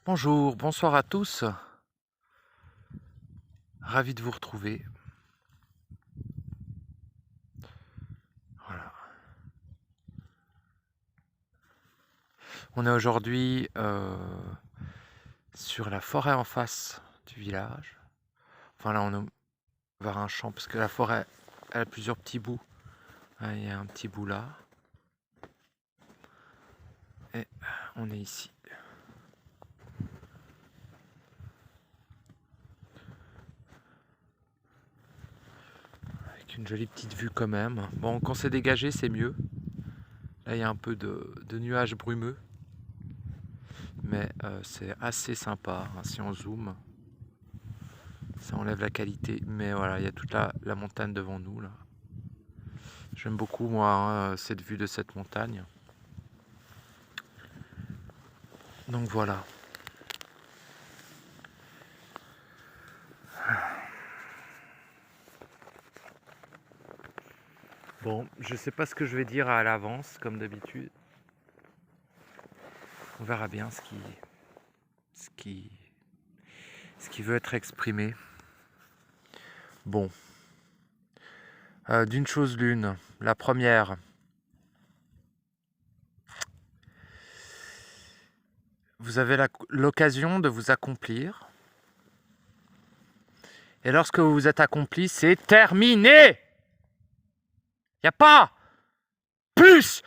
Bonjour, bonsoir à tous. Ravi de vous retrouver. Voilà. On est aujourd'hui sur la forêt en face du village. Enfin là, on est vers un champ parce que la forêt, elle a plusieurs petits bouts. Il y a un petit bout là. Et on est ici. Avec une jolie petite vue quand même. Bon, quand c'est dégagé, c'est mieux. Là, il y a un peu de nuages brumeux. Mais c'est assez sympa hein, si on zoome. Ça enlève la qualité. Mais voilà, il y a toute la montagne devant nous là. J'aime beaucoup moi hein, cette vue de cette montagne. Donc voilà. Bon, je sais pas ce que je vais dire à l'avance, comme d'habitude. On verra bien ce qui, ce qui veut être exprimé. Bon. D'une chose l'une. La première. Vous avez l'occasion de vous accomplir. Et lorsque vous vous êtes accompli, c'est terminé. Y a pas plus,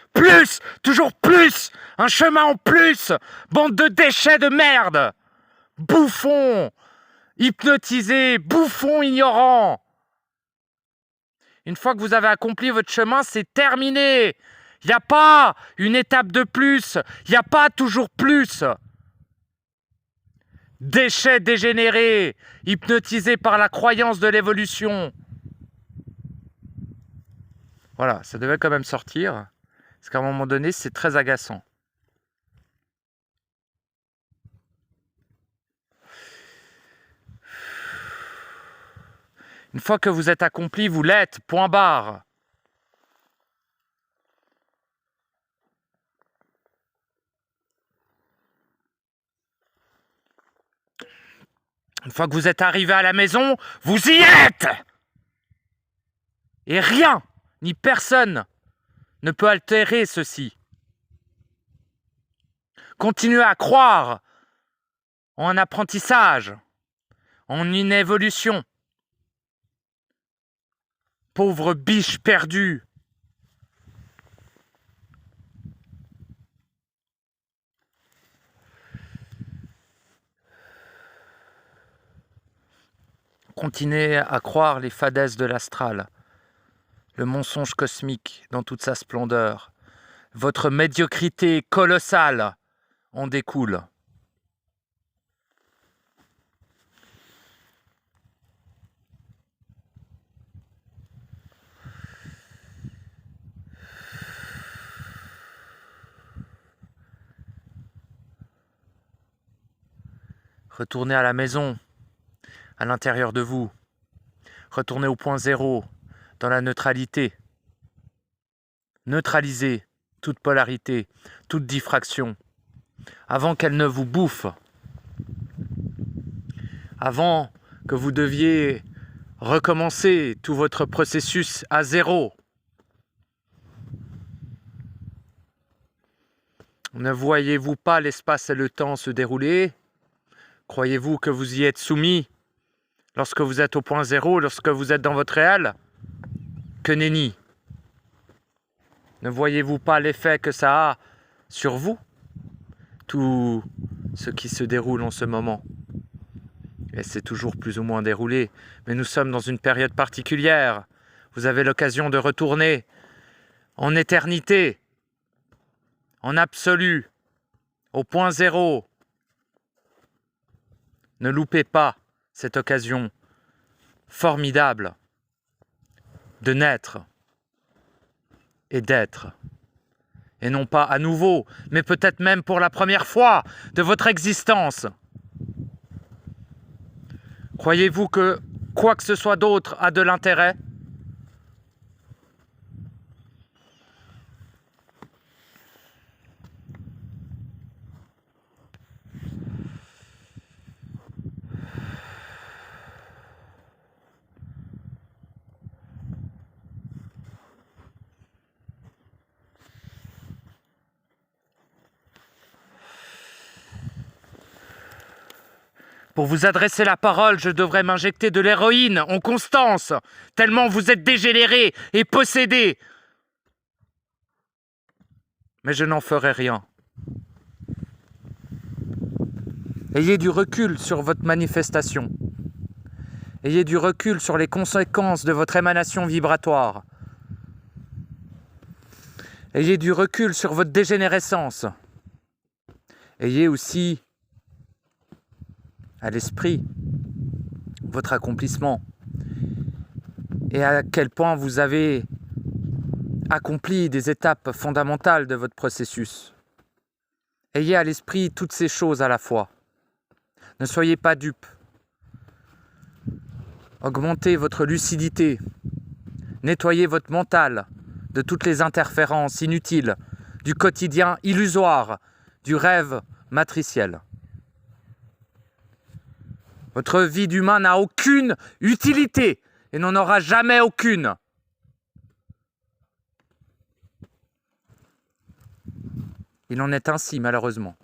toujours plus, un chemin en plus, bande de déchets de merde, bouffons, hypnotisés, bouffons ignorants. Une fois que vous avez accompli votre chemin, c'est terminé. Il n'y a pas une étape de plus, il n'y a pas toujours plus. Déchets dégénérés, hypnotisés par la croyance de l'évolution. Voilà, ça devait quand même sortir, parce qu'à un moment donné, c'est très agaçant. Une fois que vous êtes accompli, vous l'êtes, point barre. Une fois que vous êtes arrivé à la maison, vous y êtes. Et rien, ni personne, ne peut altérer ceci. Continuez à croire en un apprentissage, en une évolution. Pauvre biche perdue. Continuez à croire les fadaises de l'astral, le mensonge cosmique dans toute sa splendeur. Votre médiocrité colossale en découle. Retournez à la maison, à l'intérieur de vous. Retournez au point zéro, dans la neutralité. Neutralisez toute polarité, toute diffraction, avant qu'elle ne vous bouffe. Avant que vous deviez recommencer tout votre processus à zéro. Ne voyez-vous pas l'espace et le temps se dérouler? Croyez-vous que vous y êtes soumis lorsque vous êtes au point zéro, lorsque vous êtes dans votre réel? Que nenni! Ne voyez-vous pas l'effet que ça a sur vous? Tout ce qui se déroule en ce moment. Et c'est toujours plus ou moins déroulé, mais nous sommes dans une période particulière. Vous avez l'occasion de retourner en éternité, en absolu, au point zéro. Ne loupez pas cette occasion formidable de naître et d'être. Et non pas à nouveau, mais peut-être même pour la première fois de votre existence. Croyez-vous que quoi que ce soit d'autre a de l'intérêt ? Pour vous adresser la parole, je devrais m'injecter de l'héroïne en constance, tellement vous êtes dégénérés et possédés. Mais je n'en ferai rien. Ayez du recul sur votre manifestation. Ayez du recul sur les conséquences de votre émanation vibratoire. Ayez du recul sur votre dégénérescence. Ayez aussi à l'esprit votre accomplissement et à quel point vous avez accompli des étapes fondamentales de votre processus. Ayez à l'esprit toutes ces choses à la fois. Ne soyez pas dupes. Augmentez votre lucidité. Nettoyez votre mental de toutes les interférences inutiles, du quotidien illusoire, du rêve matriciel. Votre vie d'humain n'a aucune utilité et n'en aura jamais aucune. Il en est ainsi, malheureusement.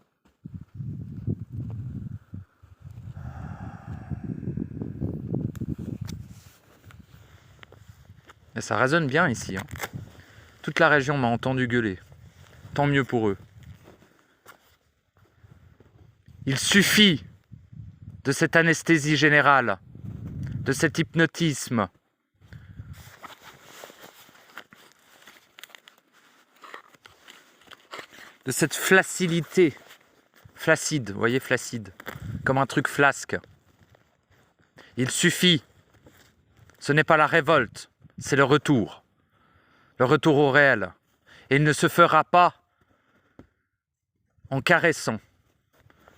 Et ça résonne bien ici. Toute la région m'a entendu gueuler. Tant mieux pour eux. Il suffit de cette anesthésie générale, de cet hypnotisme, de cette flaccidité, flacide, vous voyez, flacide, comme un truc flasque. Il suffit, ce n'est pas la révolte, c'est le retour au réel. Et il ne se fera pas en caressant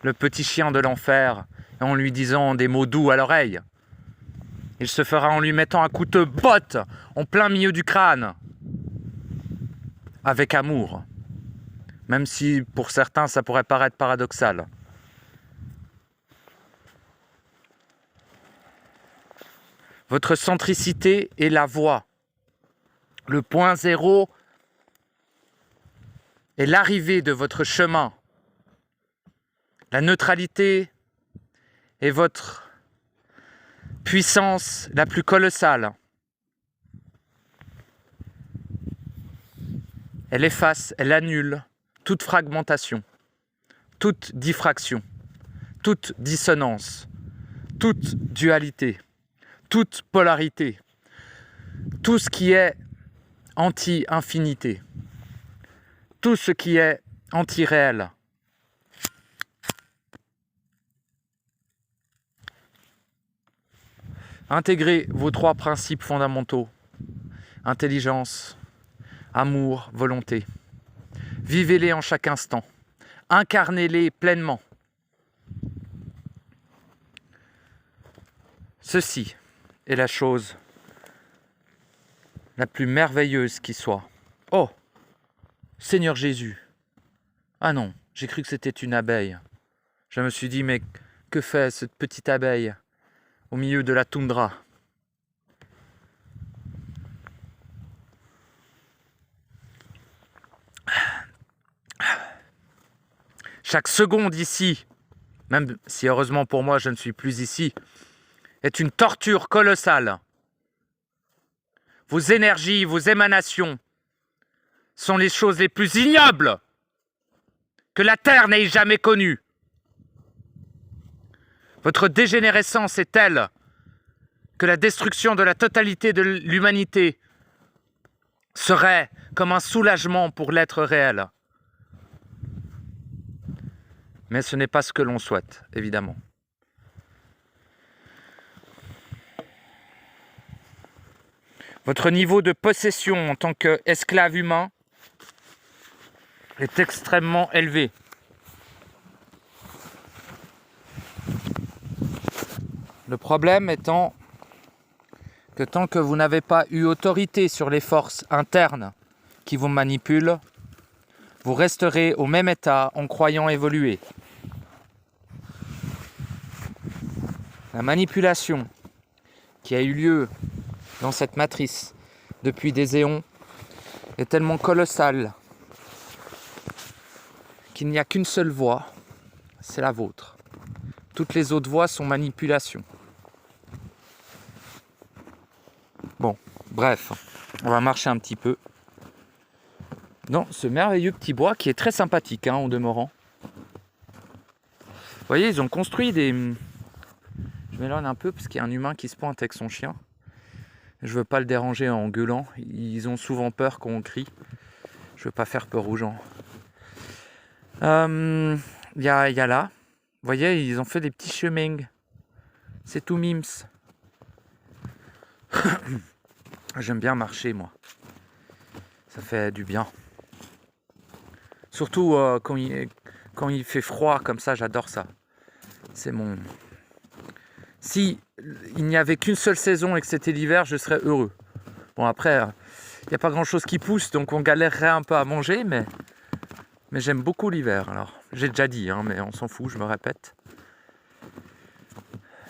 le petit chien de l'enfer et en lui disant des mots doux à l'oreille. Il se fera en lui mettant un coup de botte en plein milieu du crâne, avec amour, même si pour certains ça pourrait paraître paradoxal. Votre centricité est la voie. Le point zéro est l'arrivée de votre chemin. La neutralité est votre puissance la plus colossale. Elle efface, elle annule toute fragmentation, toute diffraction, toute dissonance, toute dualité, toute polarité, tout ce qui est anti-infinité, tout ce qui est anti-réel. Intégrez vos 3 principes fondamentaux, intelligence, amour, volonté. Vivez-les en chaque instant, incarnez-les pleinement. Ceci est la chose la plus merveilleuse qui soit. Oh, Seigneur Jésus. Ah non, j'ai cru que c'était une abeille. Je me suis dit, mais que fait cette petite abeille au milieu de la toundra? Chaque seconde ici, même si heureusement pour moi je ne suis plus ici, est une torture colossale. Vos énergies, vos émanations sont les choses les plus ignobles que la Terre n'ait jamais connues. Votre dégénérescence est telle que la destruction de la totalité de l'humanité serait comme un soulagement pour l'être réel. Mais ce n'est pas ce que l'on souhaite, évidemment. Votre niveau de possession en tant qu'esclave humain est extrêmement élevé. Le problème étant que tant que vous n'avez pas eu autorité sur les forces internes qui vous manipulent, vous resterez au même état en croyant évoluer. La manipulation qui a eu lieu dans cette matrice depuis des éons est tellement colossale qu'il n'y a qu'une seule voie, c'est la vôtre. Toutes les autres voies sont manipulation. Bon, bref, on va marcher un petit peu dans ce merveilleux petit bois qui est très sympathique en demeurant. Vous voyez, ils ont construit des... Je m'éloigne un peu parce qu'il y a un humain qui se pointe avec son chien. Je veux pas le déranger en gueulant. Ils ont souvent peur quand on crie. Je veux pas faire peur aux gens. Il y a là. Vous voyez, ils ont fait des petits chemins. C'est tout mimes. J'aime bien marcher, moi. Ça fait du bien. Surtout quand il fait froid comme ça, j'adore ça. C'est mon... Si il n'y avait qu'une seule saison et que c'était l'hiver, je serais heureux. Bon, après, il n'y a pas grand-chose qui pousse, donc on galérerait un peu à manger, mais j'aime beaucoup l'hiver. Alors, j'ai déjà dit, mais on s'en fout, je me répète.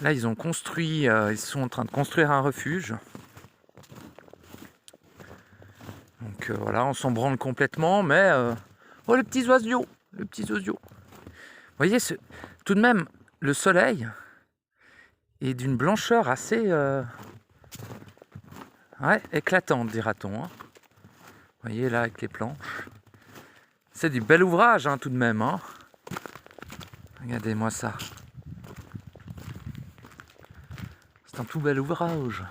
Là, ils ont construit, ils sont en train de construire un refuge. Donc voilà, on s'en branle complètement, mais... Oh, les petits oiseaux, les petits oiseaux. Vous voyez, tout de même, le soleil est d'une blancheur assez éclatante, dira-t-on. Vous voyez là, avec les planches. C'est du bel ouvrage, tout de même. Regardez-moi ça. C'est un tout bel ouvrage.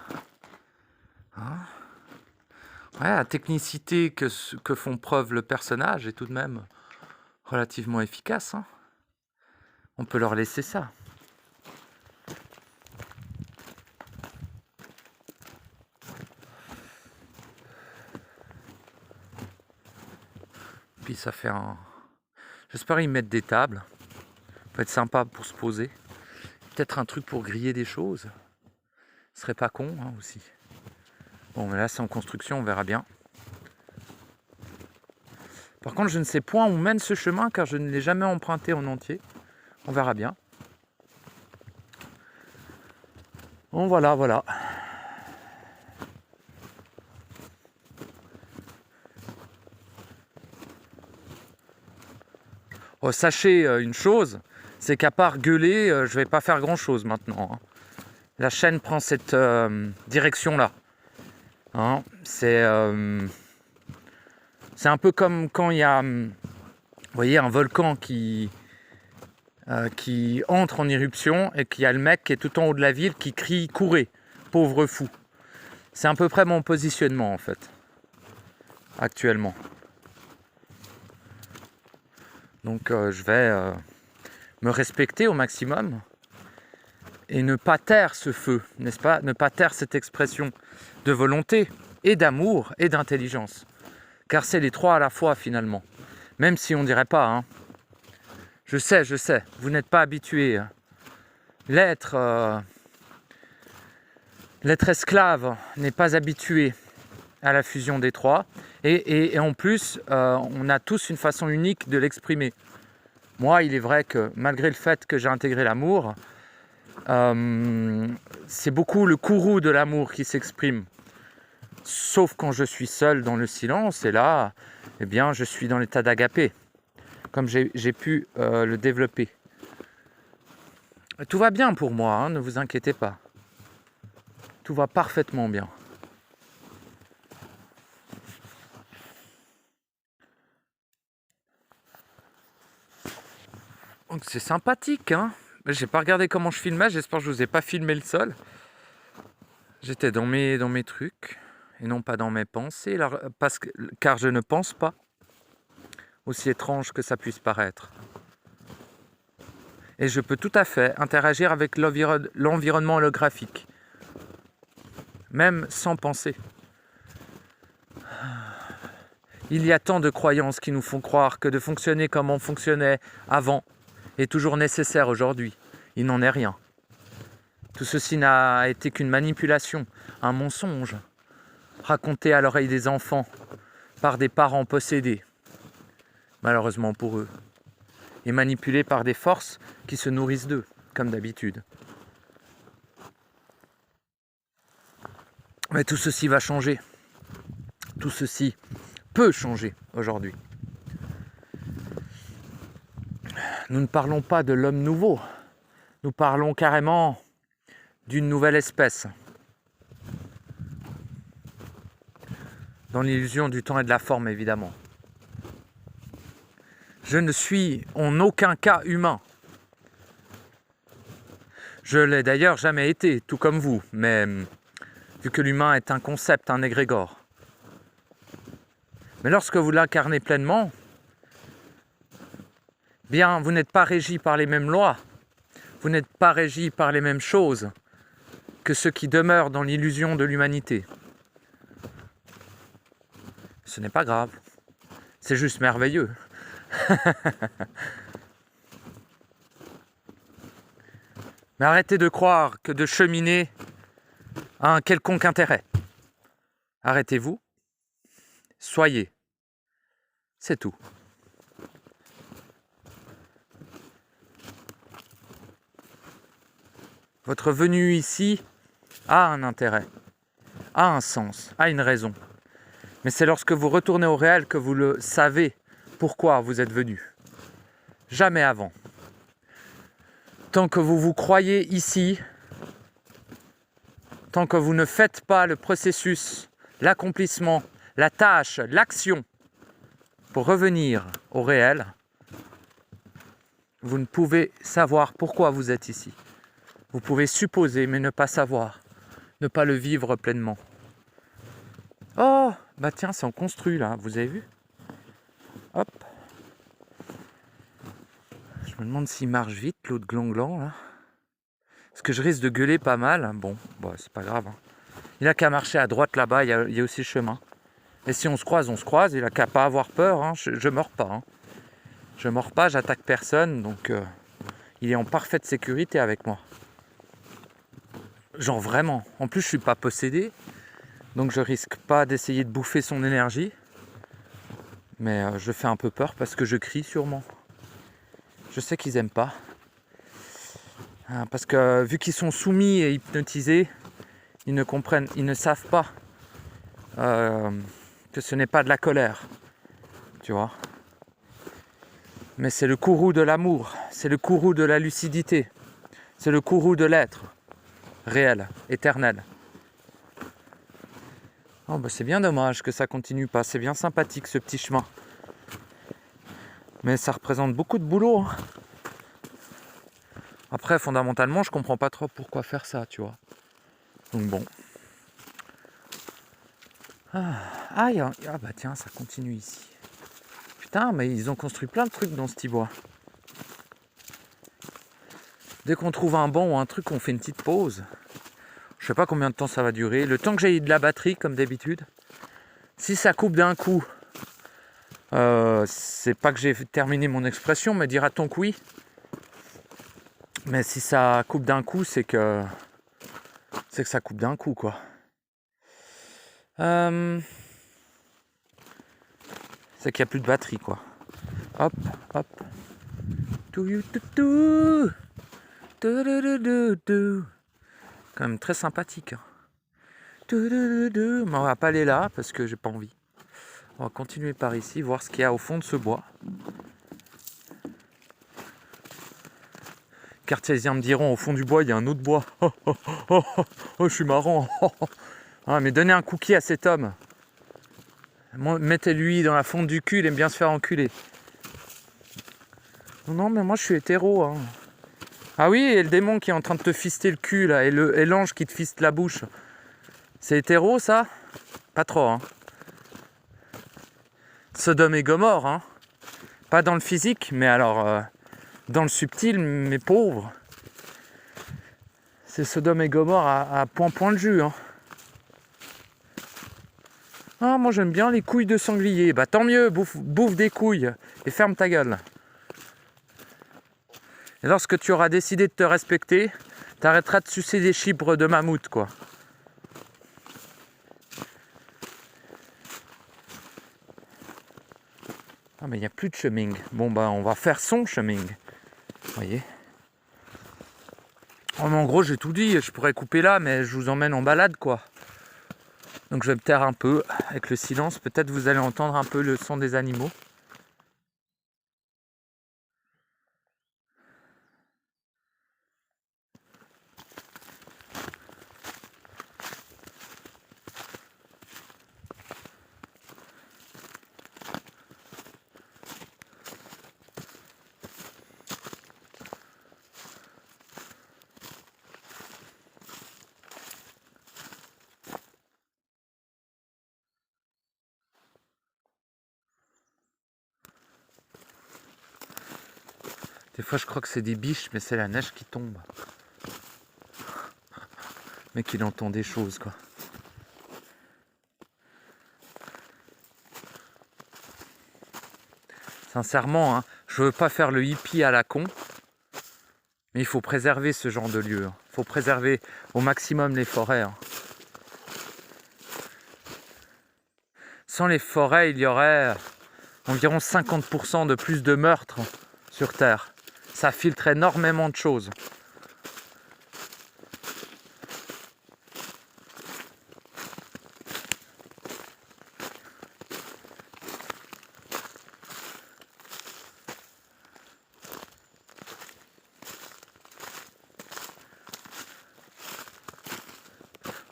La technicité que font preuve le personnage est tout de même relativement efficace. On peut leur laisser ça. Puis ça fait un... J'espère qu'ils mettent des tables. Ça peut être sympa pour se poser. Peut-être un truc pour griller des choses. Ce serait pas con aussi. Bon, mais là c'est en construction, on verra bien. Par contre, je ne sais point où mène ce chemin car je ne l'ai jamais emprunté en entier. On verra bien. Bon, voilà. Oh, sachez une chose, c'est qu'à part gueuler, je vais pas faire grand-chose maintenant. La chaîne prend cette direction-là. C'est un peu comme quand il y a, vous voyez, un volcan qui entre en éruption et qu'il y a le mec qui est tout en haut de la ville qui crie « Courez, pauvre fou ». C'est à peu près mon positionnement en fait, actuellement. Donc je vais me respecter au maximum et ne pas taire ce feu, n'est-ce pas? Ne pas taire cette expression de volonté et d'amour et d'intelligence. Car c'est les trois à la fois finalement, même si on ne dirait pas. Je sais, vous n'êtes pas habitués. L'être esclave n'est pas habitué à la fusion des trois. Et en plus, on a tous une façon unique de l'exprimer. Moi, il est vrai que malgré le fait que j'ai intégré l'amour, c'est beaucoup le courroux de l'amour qui s'exprime. Sauf quand je suis seul dans le silence, et là, eh bien, je suis dans l'état d'agapé, comme j'ai pu le développer. Tout va bien pour moi, ne vous inquiétez pas. Tout va parfaitement bien. Donc c'est sympathique, J'ai pas regardé comment je filmais, j'espère que je vous ai pas filmé le sol. J'étais dans mes trucs, et non pas dans mes pensées, car je ne pense pas, aussi étrange que ça puisse paraître. Et je peux tout à fait interagir avec l'environnement holographique, même sans penser. Il y a tant de croyances qui nous font croire que de fonctionner comme on fonctionnait avant est toujours nécessaire aujourd'hui. Il n'en est rien. Tout ceci n'a été qu'une manipulation, un mensonge, raconté à l'oreille des enfants par des parents possédés, malheureusement pour eux, et manipulés par des forces qui se nourrissent d'eux, comme d'habitude. Mais tout ceci va changer. Tout ceci peut changer aujourd'hui. Nous ne parlons pas de l'homme nouveau, Nous parlons carrément d'une nouvelle espèce. Dans l'illusion du temps et de la forme, évidemment. Je ne suis en aucun cas humain. Je l'ai d'ailleurs jamais été, tout comme vous, mais vu que l'humain est un concept, un égrégore. Mais lorsque vous l'incarnez pleinement, bien, vous n'êtes pas régi par les mêmes lois, vous n'êtes pas régi par les mêmes choses que ceux qui demeurent dans l'illusion de l'humanité. Ce n'est pas grave, c'est juste merveilleux. Mais arrêtez de croire que de cheminer a un quelconque intérêt. Arrêtez-vous, soyez, c'est tout. Votre venue ici a un intérêt, a un sens, a une raison. Mais c'est lorsque vous retournez au réel que vous le savez pourquoi vous êtes venu. Jamais avant. Tant que vous vous croyez ici, tant que vous ne faites pas le processus, l'accomplissement, la tâche, l'action pour revenir au réel, vous ne pouvez savoir pourquoi vous êtes ici. Vous pouvez supposer mais ne pas savoir, ne pas le vivre pleinement. Oh, bah tiens, c'est en construit là, vous avez vu? Hop. Je me demande s'il marche vite, l'autre gland là. Parce que je risque de gueuler pas mal. Bon, bah, c'est pas grave. Hein. Il a qu'à marcher à droite là-bas, il y a aussi le chemin. Et si on se croise, on se croise. Il a qu'à pas avoir peur. Hein. Je mords pas. Hein. Je mords pas, j'attaque personne. Donc il est en parfaite sécurité avec moi. Genre vraiment. En plus, je suis pas possédé. Donc je risque pas d'essayer de bouffer son énergie. Mais je fais un peu peur parce que je crie sûrement. Je sais qu'ils aiment pas. Parce que vu qu'ils sont soumis et hypnotisés, ils ne comprennent, ils ne savent pas que ce n'est pas de la colère. Tu vois. Mais c'est le courroux de l'amour, c'est le courroux de la lucidité, c'est le courroux de l'être réel, éternel. Oh bah c'est bien dommage que ça continue pas, c'est bien sympathique ce petit chemin. Mais ça représente beaucoup de boulot. Hein. Après, fondamentalement, je comprends pas trop pourquoi faire ça, tu vois. Donc bon. Ah bah tiens, ça continue ici. Putain, mais ils ont construit plein de trucs dans ce petit bois. Dès qu'on trouve un banc ou un truc, on fait une petite pause. Je sais pas combien de temps ça va durer. Le temps que j'ai de la batterie, comme d'habitude. Si ça coupe d'un coup, c'est pas que j'ai terminé mon expression, mais dira-t-on que oui. Mais si ça coupe d'un coup, c'est que ça coupe d'un coup, quoi. C'est qu'il n'y a plus de batterie, quoi. Hop, hop. Quand même très sympathique. Mais on va pas aller là parce que j'ai pas envie. On va continuer par ici, voir ce qu'il y a au fond de ce bois. Cartésiens me diront, au fond du bois, il y a un autre bois. Oh, je suis marrant. Ah, mais donnez un cookie à cet homme. Mettez-lui dans la fonte du cul, il aime bien se faire enculer. Non, mais moi je suis hétéro. Hein. Ah oui, et le démon qui est en train de te fister le cul, là, et l'ange qui te fiste la bouche. C'est hétéro, ça? Pas trop, hein. Sodome et Gomorre, hein. Pas dans le physique, mais alors... dans le subtil, mes pauvres. C'est Sodome et Gomorre à point de jus, hein. Ah, moi j'aime bien les couilles de sanglier. Bah tant mieux, bouffe des couilles et ferme ta gueule. Et lorsque tu auras décidé de te respecter, t'arrêteras de sucer des chibres de mammouth, quoi. Ah mais il n'y a plus de cheming. Bon bah on va faire son cheming. Vous voyez. Oh, mais en gros j'ai tout dit, je pourrais couper là, mais je vous emmène en balade, quoi. Donc je vais me taire un peu avec le silence. Peut-être vous allez entendre un peu le son des animaux. Des fois je crois que c'est des biches, mais c'est la neige qui tombe. Mais qu'il entend des choses quoi. Sincèrement, hein, je veux pas faire le hippie à la con, mais il faut préserver ce genre de lieu. Il faut préserver au maximum les forêts. Hein. Sans les forêts, il y aurait environ 50% de plus de meurtres sur Terre. Ça filtre énormément de choses.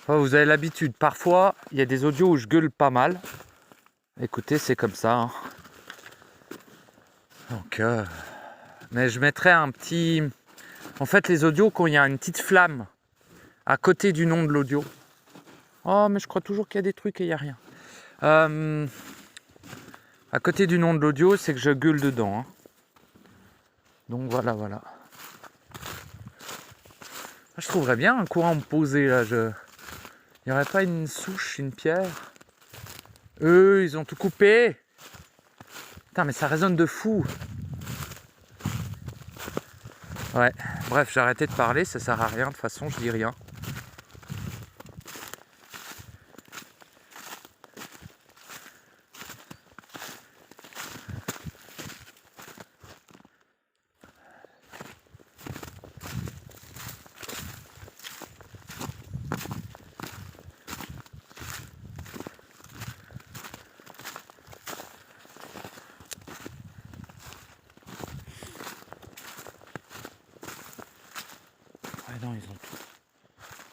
Vous avez l'habitude, parfois il y a des audios où je gueule pas mal. Écoutez, c'est comme ça. Hein. Donc, mais je mettrai un petit... En fait, les audios, quand il y a une petite flamme à côté du nom de l'audio. Oh, mais je crois toujours qu'il y a des trucs et il n'y a rien. À côté du nom de l'audio, c'est que je gueule dedans. Hein. Donc voilà. Je trouverais bien un courant me poser là. Il n'y aurait pas une souche, une pierre? Eux, ils ont tout coupé. Putain, mais ça résonne de fou. Ouais, bref, j'ai arrêté de parler, ça sert à rien, de toute façon, je dis rien. Ah non, ils ont tout.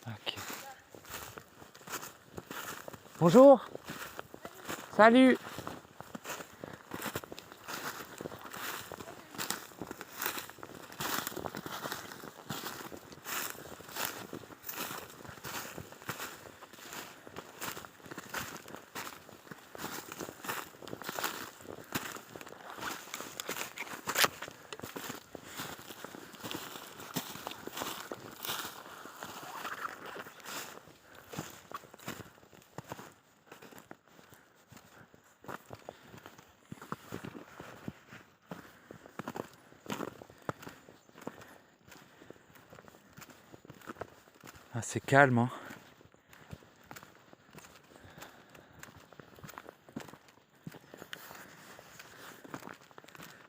Ok. Bonjour. Salut. Ah, c'est calme, hein.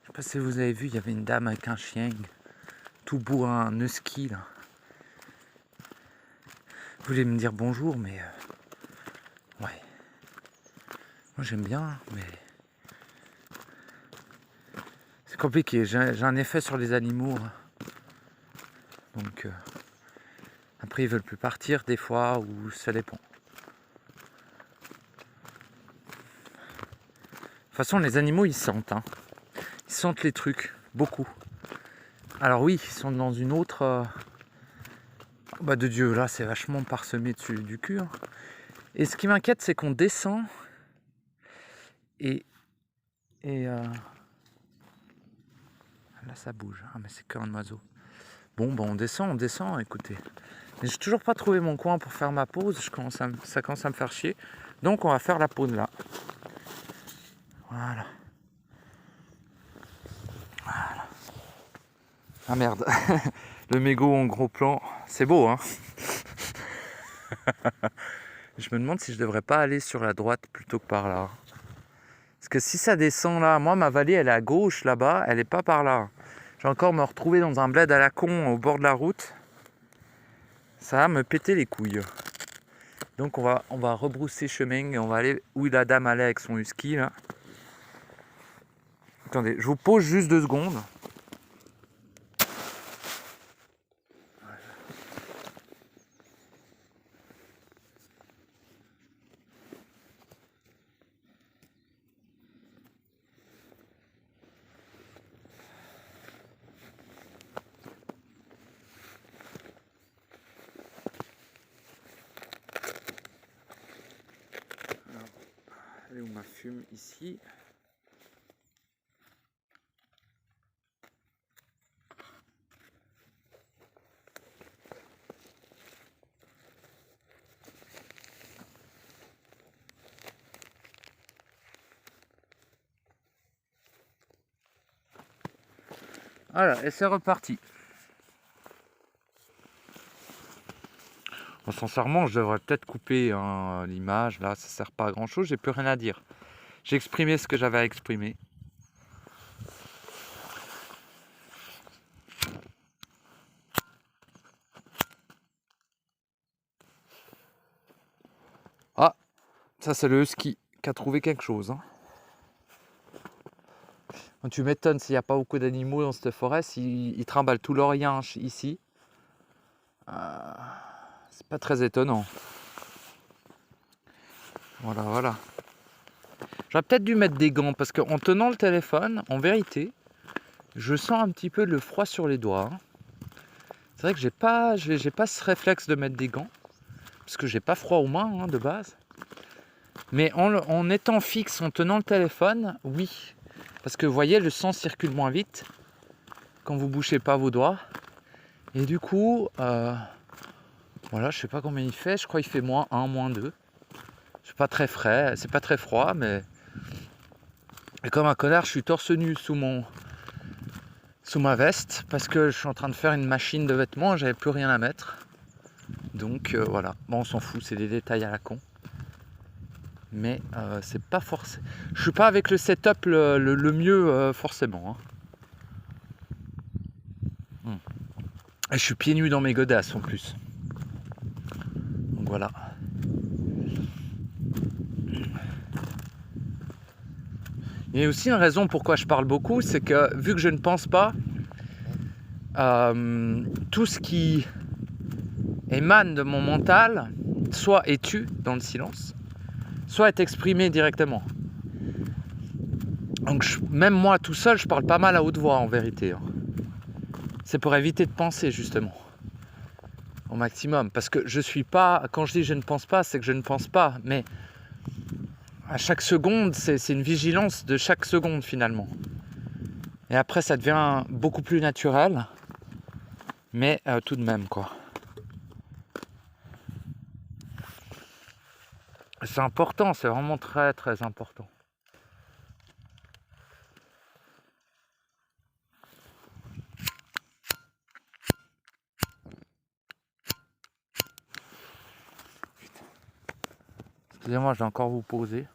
Je sais pas si vous avez vu, il y avait une dame avec un chien, tout bourrin, un husky là. Vous voulez me dire bonjour, mais ouais. Moi j'aime bien, mais c'est compliqué. J'ai un effet sur les animaux, hein. Donc après ils veulent plus partir des fois, ou ça dépend. De toute façon, les animaux ils sentent, hein. Ils sentent les trucs, beaucoup. Alors oui, ils sont dans une autre... Bah de Dieu, là c'est vachement parsemé dessus du cul. Hein. Et ce qui m'inquiète, c'est qu'on descend et là ça bouge. Ah mais c'est qu'un oiseau. Bon, bah on descend, écoutez. Mais j'ai toujours pas trouvé mon coin pour faire ma pause. Ça commence à me faire chier. Donc on va faire la pause là. Voilà. Ah merde. Le mégot en gros plan. C'est beau, hein. Je me demande si je devrais pas aller sur la droite plutôt que par là. Parce que si ça descend là, moi ma vallée elle est à gauche là-bas, elle est pas par là. Je vais encore me retrouver dans un bled à la con au bord de la route. Ça va me péter les couilles. Donc on va rebrousser chemin et on va aller où la dame allait avec son husky là. Attendez, je vous pose juste 2 secondes. Elle est où ma fume ici? Voilà, et c'est reparti. Bon, sincèrement, je devrais peut-être couper l'image, là, ça sert pas à grand chose, j'ai plus rien à dire. J'ai exprimé ce que j'avais à exprimer. Ah, ça c'est le husky qui a trouvé quelque chose. Hein. Tu m'étonnes s'il n'y a pas beaucoup d'animaux dans cette forêt, ils trimballent tout leur rien ici. C'est pas très étonnant. Voilà, voilà. J'aurais peut-être dû mettre des gants parce qu'en tenant le téléphone, en vérité, je sens un petit peu le froid sur les doigts. Hein. C'est vrai que j'ai pas ce réflexe de mettre des gants parce que j'ai pas froid aux mains hein, de base. Mais en étant fixe, en tenant le téléphone, oui. Parce que vous voyez, le sang circule moins vite quand vous bouchez pas vos doigts. Et du coup, voilà, je sais pas combien il fait, je crois qu'il fait -1, -2. C'est pas très frais, c'est pas très froid, mais... Et comme un connard, je suis torse nu sous ma veste, parce que je suis en train de faire une machine de vêtements et j'avais plus rien à mettre. Donc voilà, bon on s'en fout, c'est des détails à la con. Mais c'est pas forcément... Je suis pas avec le setup le mieux forcément. Hein. Et je suis pieds nus dans mes godasses en plus. Donc voilà. Il y a aussi une raison pourquoi je parle beaucoup, c'est que vu que je ne pense pas, tout ce qui émane de mon mental, soit est tu dans le silence, soit est exprimé directement. Donc même moi tout seul, je parle pas mal à haute voix en vérité. Hein. C'est pour éviter de penser justement, au maximum. Parce que je suis pas, quand je dis je ne pense pas, c'est que je ne pense pas, mais à chaque seconde, c'est une vigilance de chaque seconde finalement. Et après ça devient beaucoup plus naturel, mais tout de même quoi. C'est important, c'est vraiment très très important. Excusez-moi, je vais encore vous poser.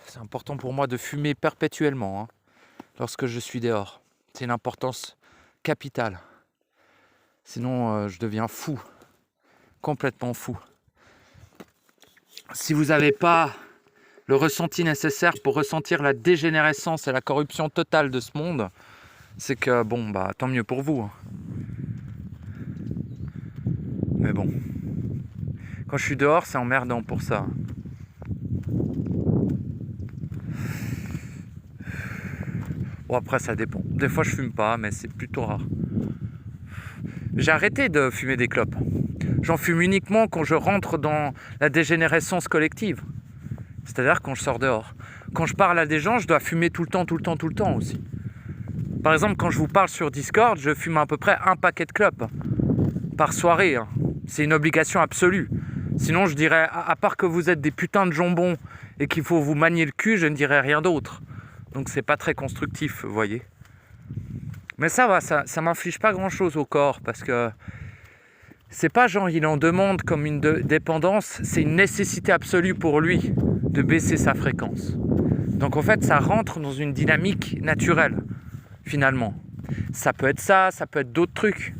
C'est important pour moi de fumer perpétuellement hein, lorsque je suis dehors. C'est une importance capitale. Sinon, je deviens fou. Complètement fou. Si vous n'avez pas le ressenti nécessaire pour ressentir la dégénérescence et la corruption totale de ce monde, c'est que, bon, bah, tant mieux pour vous. Hein. Mais bon. Quand je suis dehors, c'est emmerdant pour ça. Bon, après, ça dépend. Des fois, je fume pas, mais c'est plutôt rare. J'ai arrêté de fumer des clopes. J'en fume uniquement quand je rentre dans la dégénérescence collective. C'est-à-dire quand je sors dehors. Quand je parle à des gens, je dois fumer tout le temps aussi. Par exemple, quand je vous parle sur Discord, je fume à peu près un paquet de clopes par soirée. Hein. C'est une obligation absolue. Sinon, je dirais, à part que vous êtes des putains de jambons et qu'il faut vous manier le cul, je ne dirais rien d'autre. Donc c'est pas très constructif, vous voyez. Mais ça va, ça m'inflige pas grand-chose au corps parce que c'est pas genre il en demande comme une dépendance, c'est une nécessité absolue pour lui de baisser sa fréquence. Donc en fait, ça rentre dans une dynamique naturelle, finalement. Ça peut être ça peut être d'autres trucs.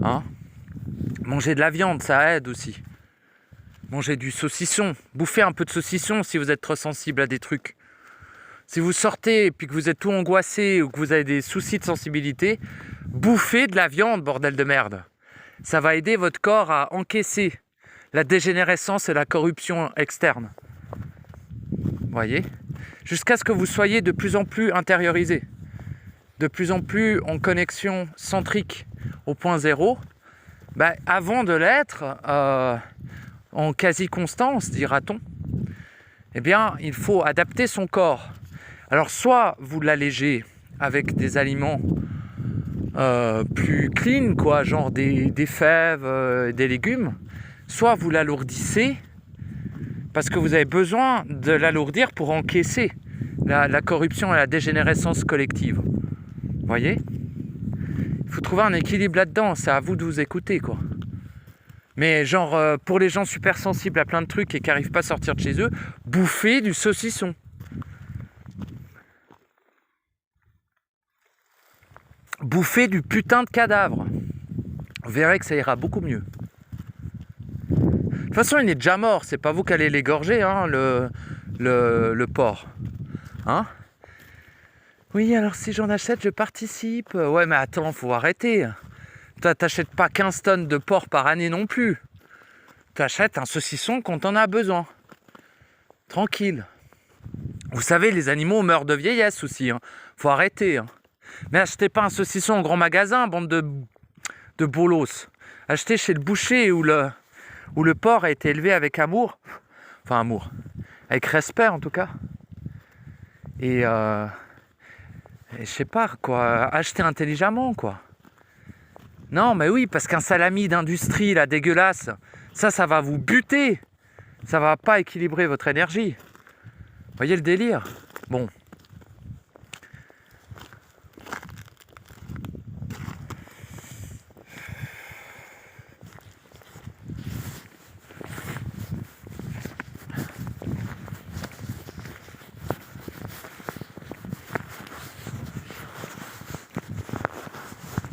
Hein ? Manger de la viande, ça aide aussi. Manger du saucisson, bouffer un peu de saucisson si vous êtes trop sensible à des trucs. Si vous sortez et puis que vous êtes tout angoissé ou que vous avez des soucis de sensibilité, bouffez de la viande, bordel de merde. Ça va aider votre corps à encaisser la dégénérescence et la corruption externe. Vous voyez ? Jusqu'à ce que vous soyez de plus en plus intériorisé, de plus en plus en connexion centrique au point zéro. Bah, avant de l'être, en quasi-constance, dira-t-on, eh bien, il faut adapter son corps. Alors, soit vous l'allégez avec des aliments plus clean, quoi, genre des fèves, des légumes, soit vous l'alourdissez Parce que vous avez besoin de l'alourdir pour encaisser la corruption et la dégénérescence collective. Vous voyez ? Il faut trouver un équilibre là-dedans, c'est à vous de vous écouter, quoi. Mais genre, pour les gens super sensibles à plein de trucs et qui n'arrivent pas à sortir de chez eux, bouffez du saucisson. Bouffez du putain de cadavre. Vous verrez que ça ira beaucoup mieux. De toute façon, il est déjà mort, c'est pas vous qui allez l'égorger, hein, le porc. Hein ? Oui, alors si j'en achète, je participe. Ouais, mais attends, faut arrêter. T'achètes pas 15 tonnes de porc par année non plus. T'achètes un saucisson quand on a besoin. Tranquille. Vous savez, les animaux meurent de vieillesse aussi. Hein. Faut arrêter. Hein. Mais achetez pas un saucisson au grand magasin, bande de bolos. Achetez chez le boucher où le porc a été élevé avec amour. Enfin, amour. Avec respect, en tout cas. Et je sais pas, quoi. Achetez intelligemment, quoi. Non, mais oui, parce qu'un salami d'industrie, là, dégueulasse, ça va vous buter. Ça va pas équilibrer votre énergie. Vous voyez le délire ? Bon.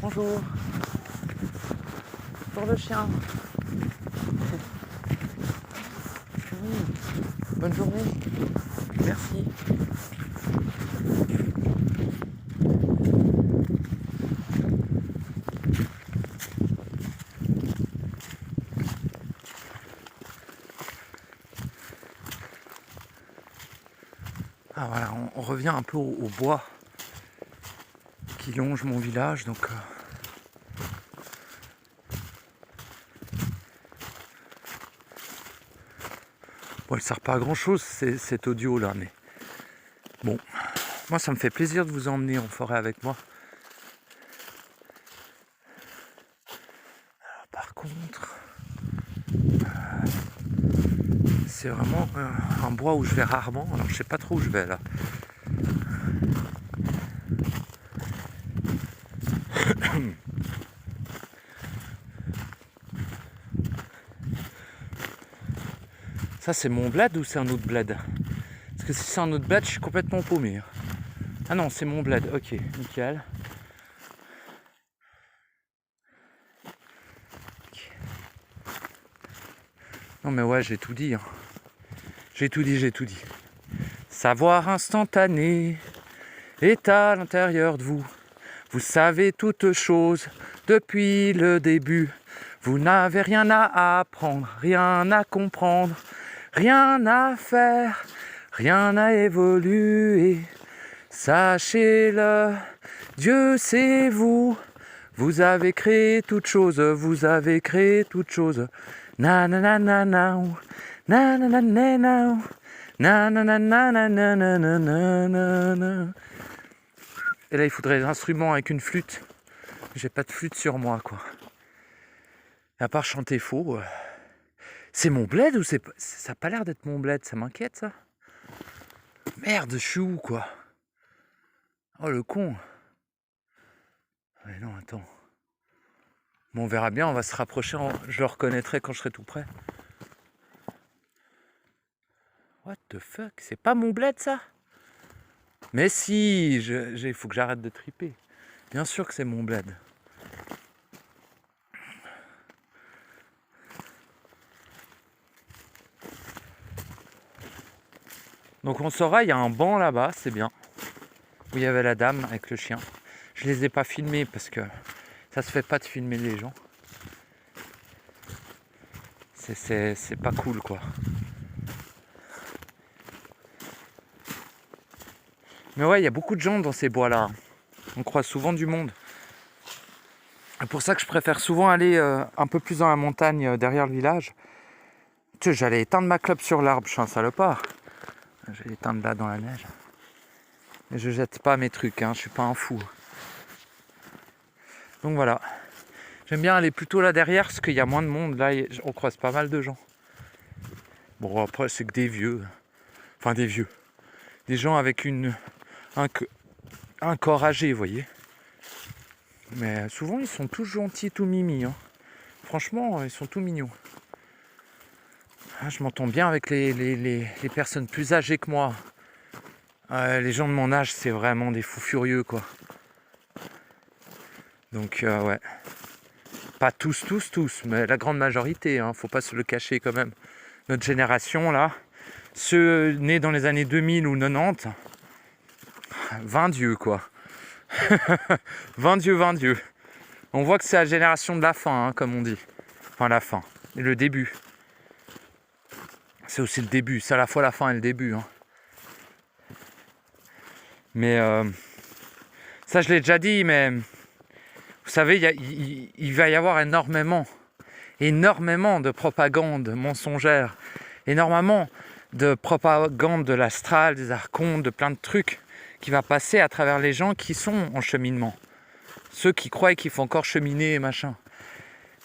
Bonjour. Pour le chien. Oui. Bonne journée. Merci. Ah voilà, on revient un peu au bois qui longe mon village, donc bon, il sert pas à grand chose cet audio là, mais bon, moi ça me fait plaisir de vous emmener en forêt avec moi. Alors, par contre, c'est vraiment un bois où je vais rarement, alors je sais pas trop où je vais là. Ça c'est mon bled ou c'est un autre bled ? Parce que si c'est un autre bled, je suis complètement paumé. Ah non, c'est mon bled, ok, nickel. Non mais ouais, j'ai tout dit. Hein. J'ai tout dit. Savoir instantané est à l'intérieur de vous. Vous savez toutes choses depuis le début. Vous n'avez rien à apprendre, rien à comprendre, rien à faire, rien à évoluer. Sachez-le, Dieu c'est vous. Vous avez créé toutes choses, vous avez créé toutes choses. Na na na na na na na na na na na na na na na na na na na. Et là il faudrait des instruments avec une flûte. J'ai pas de flûte sur moi quoi. À part chanter faux. C'est mon bled ou c'est... Ça a pas l'air d'être mon bled, ça m'inquiète ça. Merde, je suis où quoi ? Oh le con. Mais non, attends. Bon, on verra bien, on va se rapprocher, je le reconnaîtrai quand je serai tout près. What the fuck ? C'est pas mon bled ça ? Mais si, il faut que j'arrête de triper. Bien sûr que c'est mon bled. Donc on saura, il y a un banc là-bas, c'est bien. Où il y avait la dame avec le chien. Je les ai pas filmés parce que ça se fait pas de filmer les gens. C'est pas cool quoi. Mais ouais, il y a beaucoup de gens dans ces bois-là. On croise souvent du monde. C'est pour ça que je préfère souvent aller un peu plus dans la montagne derrière le village. Tu sais, j'allais éteindre ma clope sur l'arbre, je suis un salopard. Je vais l'éteindre là dans la neige. Mais je jette pas mes trucs, hein, je suis pas un fou. Donc voilà. J'aime bien aller plutôt là derrière parce qu'il y a moins de monde. Là, on croise pas mal de gens. Bon, après, c'est que des vieux. Enfin, des vieux. Des gens avec un corps âgé, vous voyez. Mais souvent, ils sont tous gentils, tout mimi. Hein. Franchement, ils sont tout mignons. Je m'entends bien avec les personnes plus âgées que moi. Les gens de mon âge, c'est vraiment des fous furieux, quoi. Donc, ouais. Pas tous, mais la grande majorité, hein, faut pas se le cacher quand même. Notre génération, là, ceux nés dans les années 2000 ou 90, 20 dieux, quoi. 20 dieux. On voit que c'est la génération de la fin, hein, comme on dit. Enfin, la fin. Et le début. C'est aussi le début. C'est à la fois la fin et le début. Hein. Mais ça, je l'ai déjà dit, mais vous savez, il va y avoir énormément de propagande mensongère, énormément de propagande de l'astral, des archontes, de plein de trucs qui va passer à travers les gens qui sont en cheminement. Ceux qui croient qu'il faut encore cheminer et machin.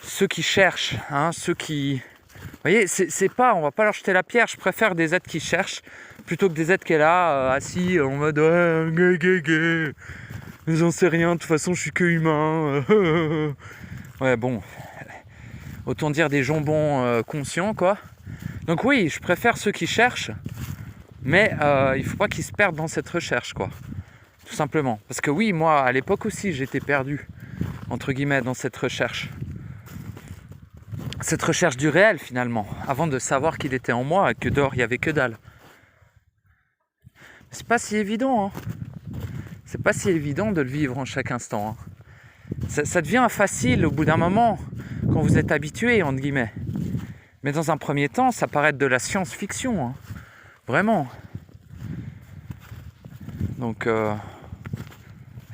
Ceux qui cherchent, hein, ceux qui... Vous voyez, c'est pas, on va pas leur jeter la pierre, je préfère des êtres qui cherchent plutôt que des êtres qui sont là, assis en mode gay. J'en sais rien, de toute façon je suis que humain. Ouais, bon. Autant dire des jambons conscients, quoi. Donc oui, je préfère ceux qui cherchent, mais il faut pas qu'ils se perdent dans cette recherche, quoi. Tout simplement. Parce que oui, moi, à l'époque aussi, j'étais perdu, entre guillemets, dans cette recherche. Cette recherche du réel, finalement, avant de savoir qu'il était en moi et que dehors, il n'y avait que dalle. C'est pas si évident, hein. C'est pas si évident de le vivre en chaque instant. Hein. Ça devient facile au bout d'un moment, quand vous êtes habitué, entre guillemets. Mais dans un premier temps, ça paraît être de la science-fiction. Hein. Vraiment. Donc,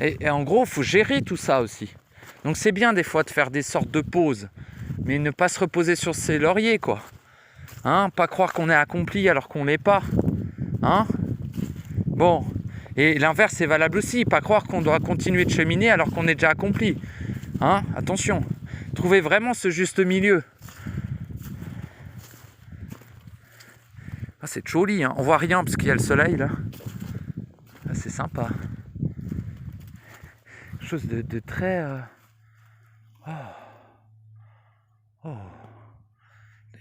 et en gros, il faut gérer tout ça aussi. Donc c'est bien des fois de faire des sortes de pauses, mais ne pas se reposer sur ses lauriers, quoi. Hein, pas croire qu'on est accompli alors qu'on l'est pas. Hein. Bon. Et l'inverse est valable aussi. Pas croire qu'on doit continuer de cheminer alors qu'on est déjà accompli. Hein. Attention. Trouvez vraiment ce juste milieu. Ah, c'est joli, hein. On voit rien parce qu'il y a le soleil là. Ah, c'est sympa. Quelque chose de très... Oh.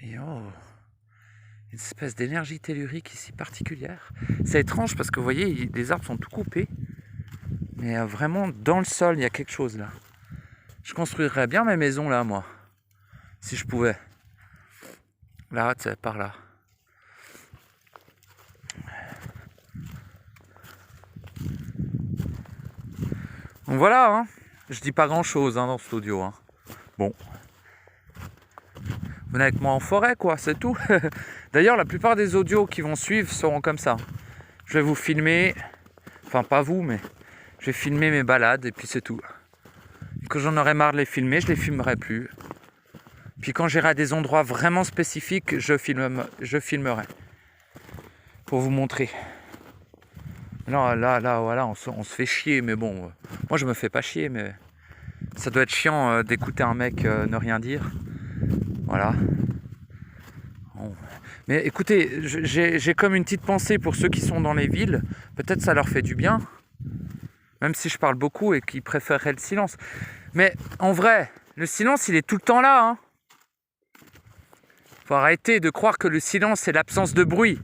Et oh. Une espèce d'énergie tellurique ici particulière. C'est étrange parce que vous voyez, les arbres sont tout coupés. Mais vraiment, dans le sol, il y a quelque chose là. Je construirais bien mes maisons là, moi. Si je pouvais. Là, c'est par là. Donc voilà, hein. Je dis pas grand chose dans cet audio. Hein. Bon. Venez avec moi en forêt, quoi, c'est tout. D'ailleurs, la plupart des audios qui vont suivre seront comme ça. Je vais vous filmer, enfin pas vous, mais je vais filmer mes balades et puis c'est tout. Et quand j'en aurai marre de les filmer, je les filmerai plus. Puis quand j'irai à des endroits vraiment spécifiques, je filmerai. Pour vous montrer. Non, là, voilà, on se fait chier, mais bon, moi je me fais pas chier, mais ça doit être chiant d'écouter un mec ne rien dire. Voilà. Bon. Mais écoutez, j'ai comme une petite pensée pour ceux qui sont dans les villes. Peut-être ça leur fait du bien. Même si je parle beaucoup et qu'ils préféreraient le silence. Mais en vrai, le silence, il est tout le temps là. Hein. Faut arrêter de croire que le silence, c'est l'absence de bruit.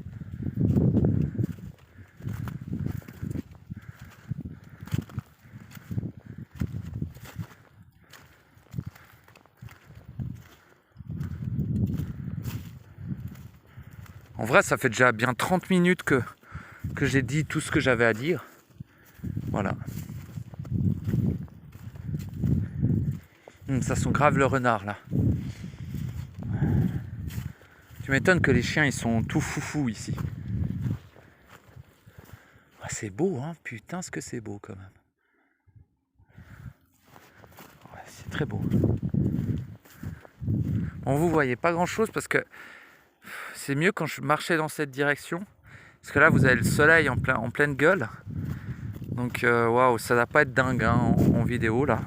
En vrai, ça fait déjà bien 30 minutes que j'ai dit tout ce que j'avais à dire. Voilà. Ça sent grave le renard, là. Tu m'étonnes que les chiens, ils sont tout foufou ici. Ah, c'est beau, hein. Putain, ce que c'est beau, quand même. Ouais, c'est très beau. Bon, vous voyez pas grand-chose parce que c'est mieux quand je marchais dans cette direction. Parce que là, vous avez le soleil en pleine gueule. Donc, waouh, ça va pas être dingue hein, en vidéo, là.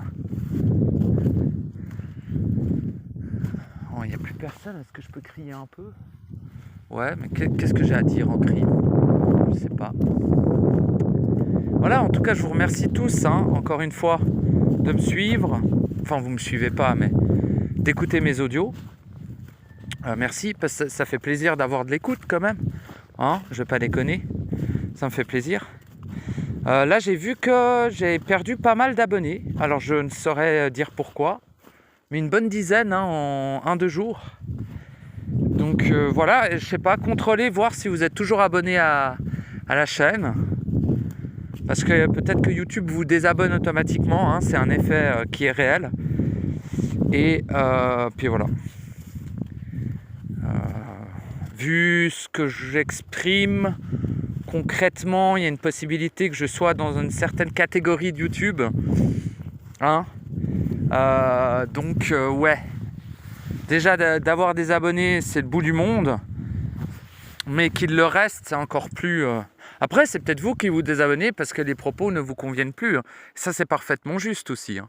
Oh, il n'y a plus personne. Est-ce que je peux crier un peu? Ouais, mais qu'est-ce que j'ai à dire en crime? Je sais pas. Voilà, en tout cas, je vous remercie tous, encore une fois, de me suivre. Enfin, vous me suivez pas, mais d'écouter mes audios. Merci, parce que ça fait plaisir d'avoir de l'écoute quand même. Je vais pas déconner. Ça me fait plaisir. Là, j'ai vu que j'ai perdu pas mal d'abonnés. Alors, je ne saurais dire pourquoi. Mais une bonne dizaine en 1-2 jours. Donc voilà, je sais pas, contrôlez, voir si vous êtes toujours abonné à la chaîne. Parce que peut-être que YouTube vous désabonne automatiquement, c'est un effet qui est réel. Et puis voilà. Vu ce que j'exprime, concrètement, il y a une possibilité que je sois dans une certaine catégorie de YouTube. Donc ouais. Déjà d'avoir des abonnés, c'est le bout du monde. Mais qu'il le reste, c'est encore plus... Après, c'est peut-être vous qui vous désabonnez parce que les propos ne vous conviennent plus. Ça, c'est parfaitement juste aussi.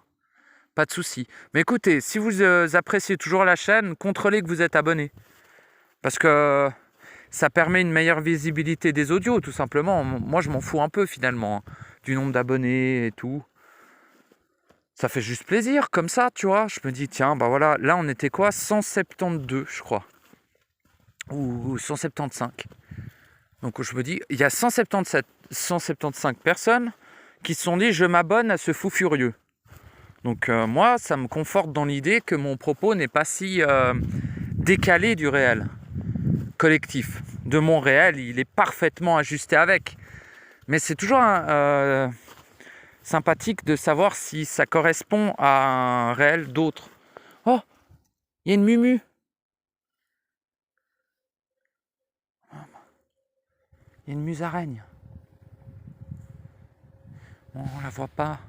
Pas de souci. Mais écoutez, si vous appréciez toujours la chaîne, contrôlez que vous êtes abonné. Parce que ça permet une meilleure visibilité des audios, tout simplement. Moi, je m'en fous un peu, finalement, du nombre d'abonnés et tout. Ça fait juste plaisir, comme ça, tu vois. Je me dis, tiens, bah voilà, là, on était quoi 172, je crois. Ou 175. Donc je me dis, il y a 175 personnes qui se sont dit, je m'abonne à ce fou furieux. Donc moi, ça me conforte dans l'idée que mon propos n'est pas si décalé du réel collectif. De mon réel, il est parfaitement ajusté avec. Mais c'est toujours sympathique de savoir si ça correspond à un réel d'autre. Oh, il y a une mumu. Il y a une musaraigne. Bon, on la voit pas.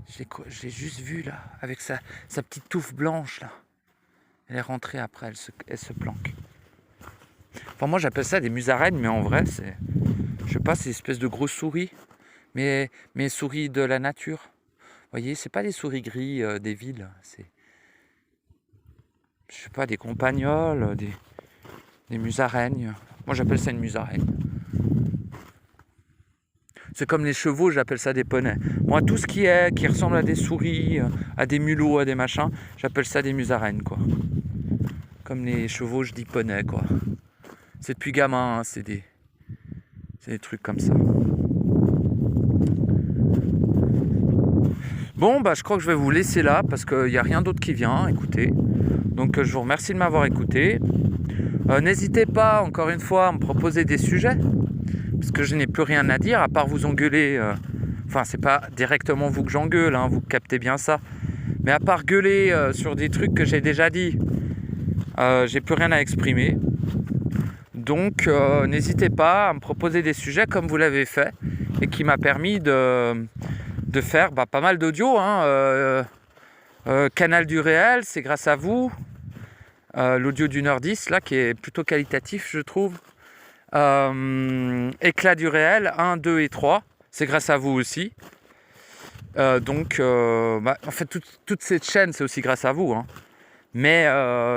Je l'ai juste vue là, avec sa petite touffe blanche là. Elle est rentrée après, elle se planque. Enfin, moi j'appelle ça des musaraignes, mais en vrai, c'est... Je sais pas, c'est une espèce de grosses souris. Mais souris de la nature. Vous voyez, c'est pas des souris gris des villes. C'est... Je sais pas, des compagnols, des musaraignes. Moi j'appelle ça une musaraigne. C'est comme les chevaux, j'appelle ça des poneys. Moi, tout ce qui ressemble à des souris, à des mulots, à des machins, j'appelle ça des musaraignes, quoi. Comme les chevaux, je dis poney, quoi. C'est depuis gamin, c'est des trucs comme ça. Bon, bah, je crois que je vais vous laisser là, parce qu'il n'y a rien d'autre qui vient, écoutez. Donc, je vous remercie de m'avoir écouté. N'hésitez pas, encore une fois, à me proposer des sujets. Parce que je n'ai plus rien à dire, à part vous engueuler. Enfin, c'est pas directement vous que j'engueule, vous captez bien ça. Mais à part gueuler sur des trucs que j'ai déjà dit, j'ai plus rien à exprimer. Donc, n'hésitez pas à me proposer des sujets comme vous l'avez fait et qui m'a permis de faire pas mal d'audio. Canal du réel, c'est grâce à vous. L'audio d'1h10, là, qui est plutôt qualitatif, je trouve. Éclat du réel 1, 2 et 3, c'est grâce à vous aussi. En fait toute cette chaîne c'est aussi grâce à vous, mais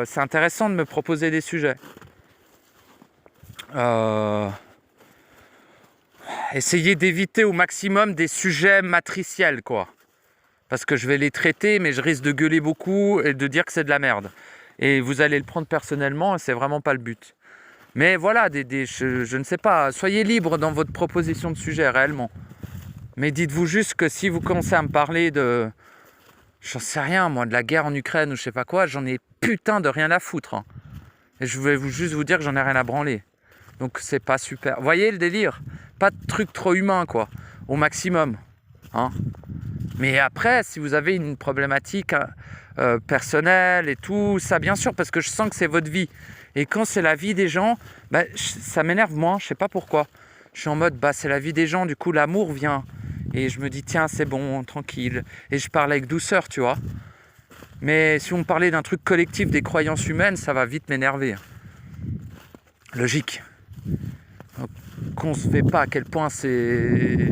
c'est intéressant de me proposer des sujets. Essayez d'éviter au maximum des sujets matriciels, quoi, parce que je vais les traiter mais je risque de gueuler beaucoup et de dire que c'est de la merde et vous allez le prendre personnellement et c'est vraiment pas le but. Mais voilà, je ne sais pas, soyez libre dans votre proposition de sujet, réellement. Mais dites-vous juste que si vous commencez à me parler de... J'en sais rien, moi, de la guerre en Ukraine ou je sais pas quoi, j'en ai putain de rien à foutre. Et je vais juste vous dire que j'en ai rien à branler. Donc c'est pas super. Vous voyez le délire? Pas de truc trop humain, quoi. Au maximum. Mais après, si vous avez une problématique personnelle et tout, ça bien sûr, parce que je sens que c'est votre vie. Et quand c'est la vie des gens, ça m'énerve moins, je sais pas pourquoi. Je suis en mode, c'est la vie des gens, du coup l'amour vient. Et je me dis, tiens, c'est bon, tranquille. Et je parle avec douceur, tu vois. Mais si on parlait d'un truc collectif, des croyances humaines, ça va vite m'énerver. Logique. Donc, qu'on se fait pas à quel point c'est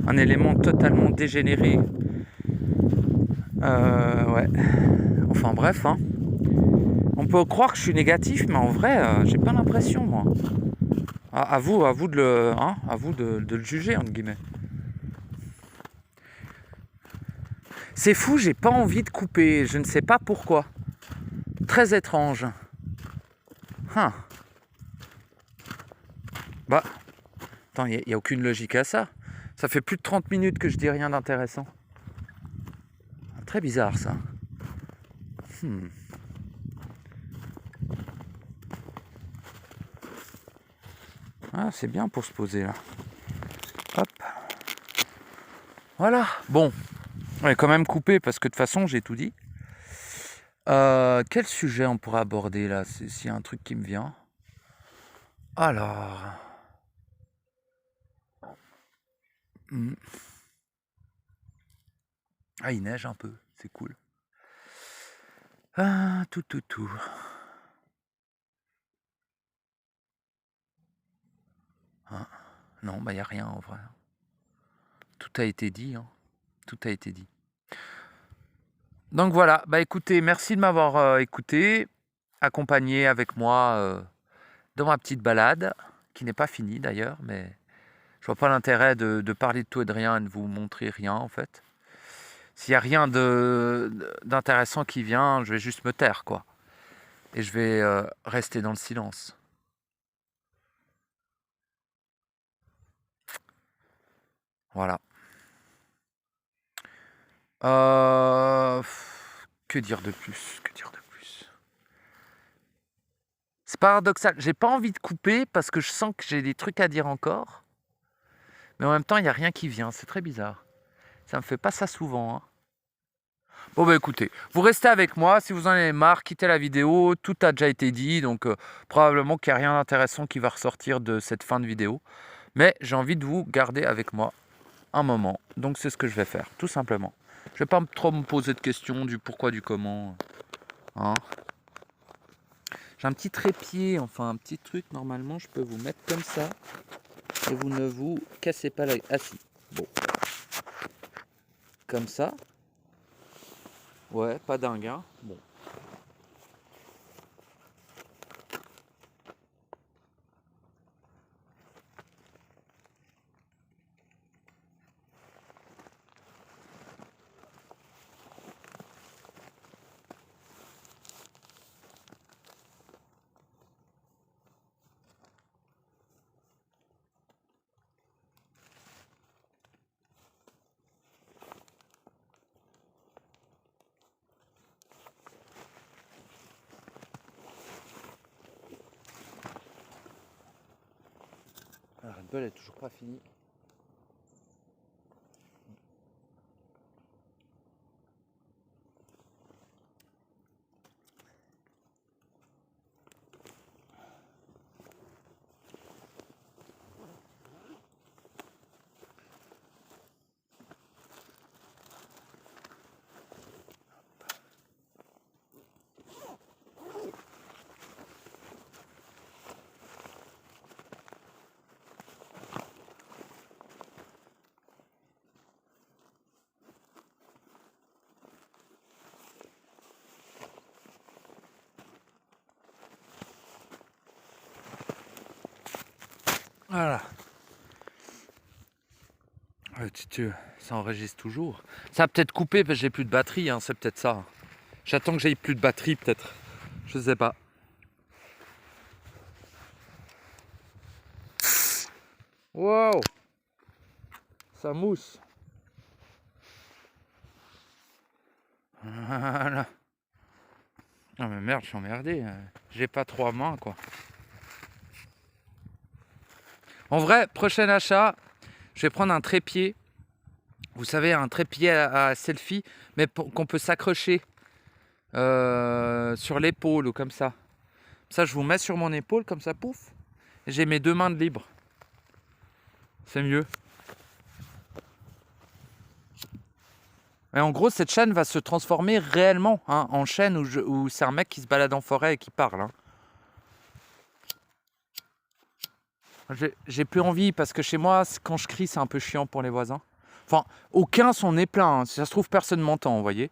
un élément totalement dégénéré. Ouais. Enfin bref, On peut croire que je suis négatif, mais en vrai, j'ai pas l'impression, moi. À vous de le, hein, à vous de le juger, entre guillemets. C'est fou, j'ai pas envie de couper. Je ne sais pas pourquoi. Très étrange. Hein. Bah, attends, il n'y a aucune logique à ça. Ça fait plus de 30 minutes que je dis rien d'intéressant. Très bizarre, ça. Ah, c'est bien pour se poser, là. Hop. Voilà. Bon. On va quand même couper parce que de toute façon, j'ai tout dit. Quel sujet on pourrait aborder, là, s'il y a un truc qui me vient? Alors... Ah, il neige un peu. C'est cool. Ah, tout. Hein. Non, bah, il n'y a rien, en vrai. Tout a été dit, hein. Tout a été dit. Donc voilà, bah écoutez, merci de m'avoir écouté, accompagné avec moi dans ma petite balade, qui n'est pas finie d'ailleurs, mais je vois pas l'intérêt de parler de tout et de rien et de vous montrer rien en fait. S'il n'y a rien d'intéressant qui vient, je vais juste me taire quoi. Et je vais rester dans le silence. Voilà. Que dire de plus? Que dire de plus? C'est paradoxal. J'ai pas envie de couper parce que je sens que j'ai des trucs à dire encore. Mais en même temps, il n'y a rien qui vient. C'est très bizarre. Ça me fait pas ça souvent. Hein. Bon bah écoutez, vous restez avec moi. Si vous en avez marre, quittez la vidéo. Tout a déjà été dit. Donc probablement qu'il n'y a rien d'intéressant qui va ressortir de cette fin de vidéo. Mais j'ai envie de vous garder avec moi un moment. Donc c'est ce que je vais faire, tout simplement. Je vais pas trop me poser de questions du pourquoi, du comment. Hein. J'ai un petit trépied, enfin un petit truc. Normalement, je peux vous mettre comme ça. Et vous ne vous cassez pas la... Ah si, bon. Comme ça. Ouais, pas dingue, hein. Bon. La Red Bull est toujours pas finie. Voilà. Ça enregistre toujours. Ça a peut-être coupé parce que j'ai plus de batterie, hein, c'est peut-être ça. J'attends que j'aille plus de batterie peut-être. Je sais pas. Wow. Ça mousse. Voilà. Ah mais merde, je suis emmerdé. J'ai pas 3 mains quoi. En vrai, prochain achat, je vais prendre un trépied. Vous savez, un trépied à selfie, mais qu'on peut s'accrocher sur l'épaule ou comme ça. Ça, je vous mets sur mon épaule comme ça, pouf. Et j'ai mes 2 mains de libre. C'est mieux. Et en gros, cette chaîne va se transformer réellement hein, en chaîne où c'est un mec qui se balade en forêt et qui parle. Hein. J'ai plus envie parce que chez moi, quand je crie, c'est un peu chiant pour les voisins. Enfin, aucun s'en est plein. Hein. Si ça se trouve, personne m'entend, vous voyez.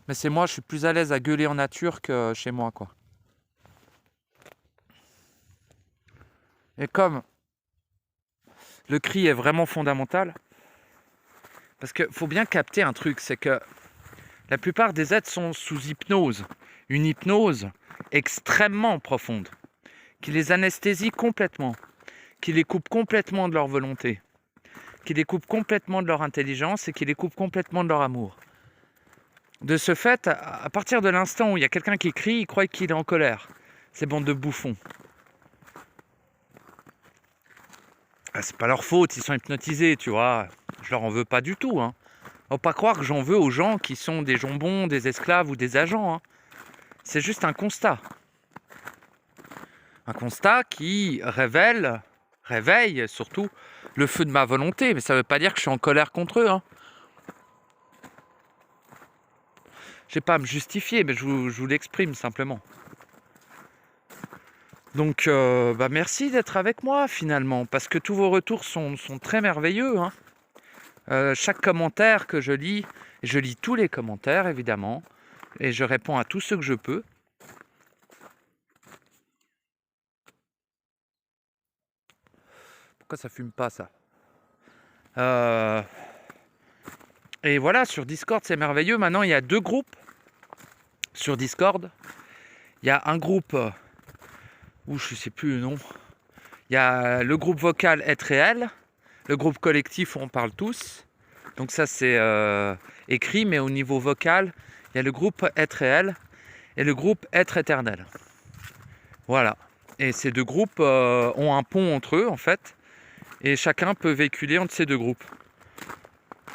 Mais c'est moi, je suis plus à l'aise à gueuler en nature que chez moi, quoi. Et comme le cri est vraiment fondamental, parce qu'il faut bien capter un truc, c'est que la plupart des êtres sont sous hypnose. Une hypnose extrêmement profonde, qui les anesthésie complètement, qui les coupe complètement de leur volonté, qui les coupe complètement de leur intelligence et qui les coupe complètement de leur amour. De ce fait, à partir de l'instant où il y a quelqu'un qui crie, il croit qu'il est en colère. Ces bandes de bouffons. Ah, c'est pas leur faute, ils sont hypnotisés, tu vois. Je leur en veux pas du tout, hein. Faut pas croire que j'en veux aux gens qui sont des jambons, des esclaves ou des agents, hein. C'est juste un constat. Un constat qui réveille surtout le feu de ma volonté. Mais ça veut pas dire que je suis en colère contre eux, hein. Je n'ai pas à me justifier, mais je vous l'exprime simplement. Donc, merci d'être avec moi finalement, parce que tous vos retours sont très merveilleux, hein. Chaque commentaire que je lis tous les commentaires évidemment, et je réponds à tous ceux que je peux. Pourquoi ça fume pas ça? Et voilà, sur Discord c'est merveilleux. Maintenant il y a 2 groupes sur Discord. Il y a un groupe où je ne sais plus le nom. Il y a le groupe vocal Être Réel, le groupe collectif où on parle tous. Donc ça c'est écrit, mais au niveau vocal, il y a le groupe Être Réel et le groupe Être Éternel. Voilà. Et ces 2 groupes ont un pont entre eux en fait. Et chacun peut véhiculer entre ces 2 groupes.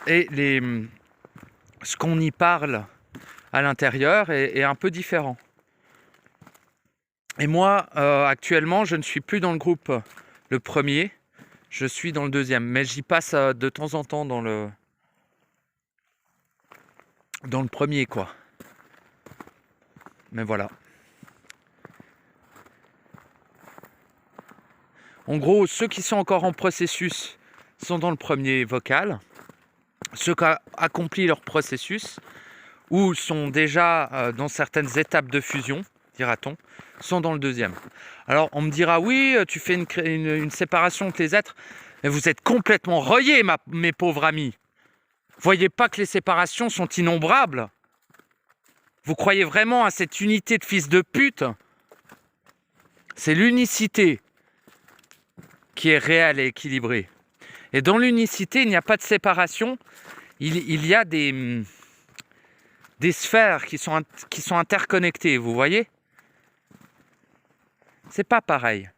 Et ce qu'on y parle à l'intérieur est un peu différent. Et moi, actuellement, je ne suis plus dans le groupe le premier, je suis dans le deuxième. Mais j'y passe de temps en temps dans le premier, quoi. Mais voilà. En gros, ceux qui sont encore en processus sont dans le premier vocal. Ceux qui ont accompli leur processus ou sont déjà dans certaines étapes de fusion, dira-t-on, sont dans le deuxième. Alors on me dira, oui, tu fais une séparation de tes êtres, mais vous êtes complètement rayés, mes pauvres amis. Voyez pas que les séparations sont innombrables? Vous croyez vraiment à cette unité de fils de pute? C'est l'unicité qui est réelle et équilibrée. Et dans l'unicité, il n'y a pas de séparation, il y a des sphères qui sont interconnectées, vous voyez? C'est pas pareil.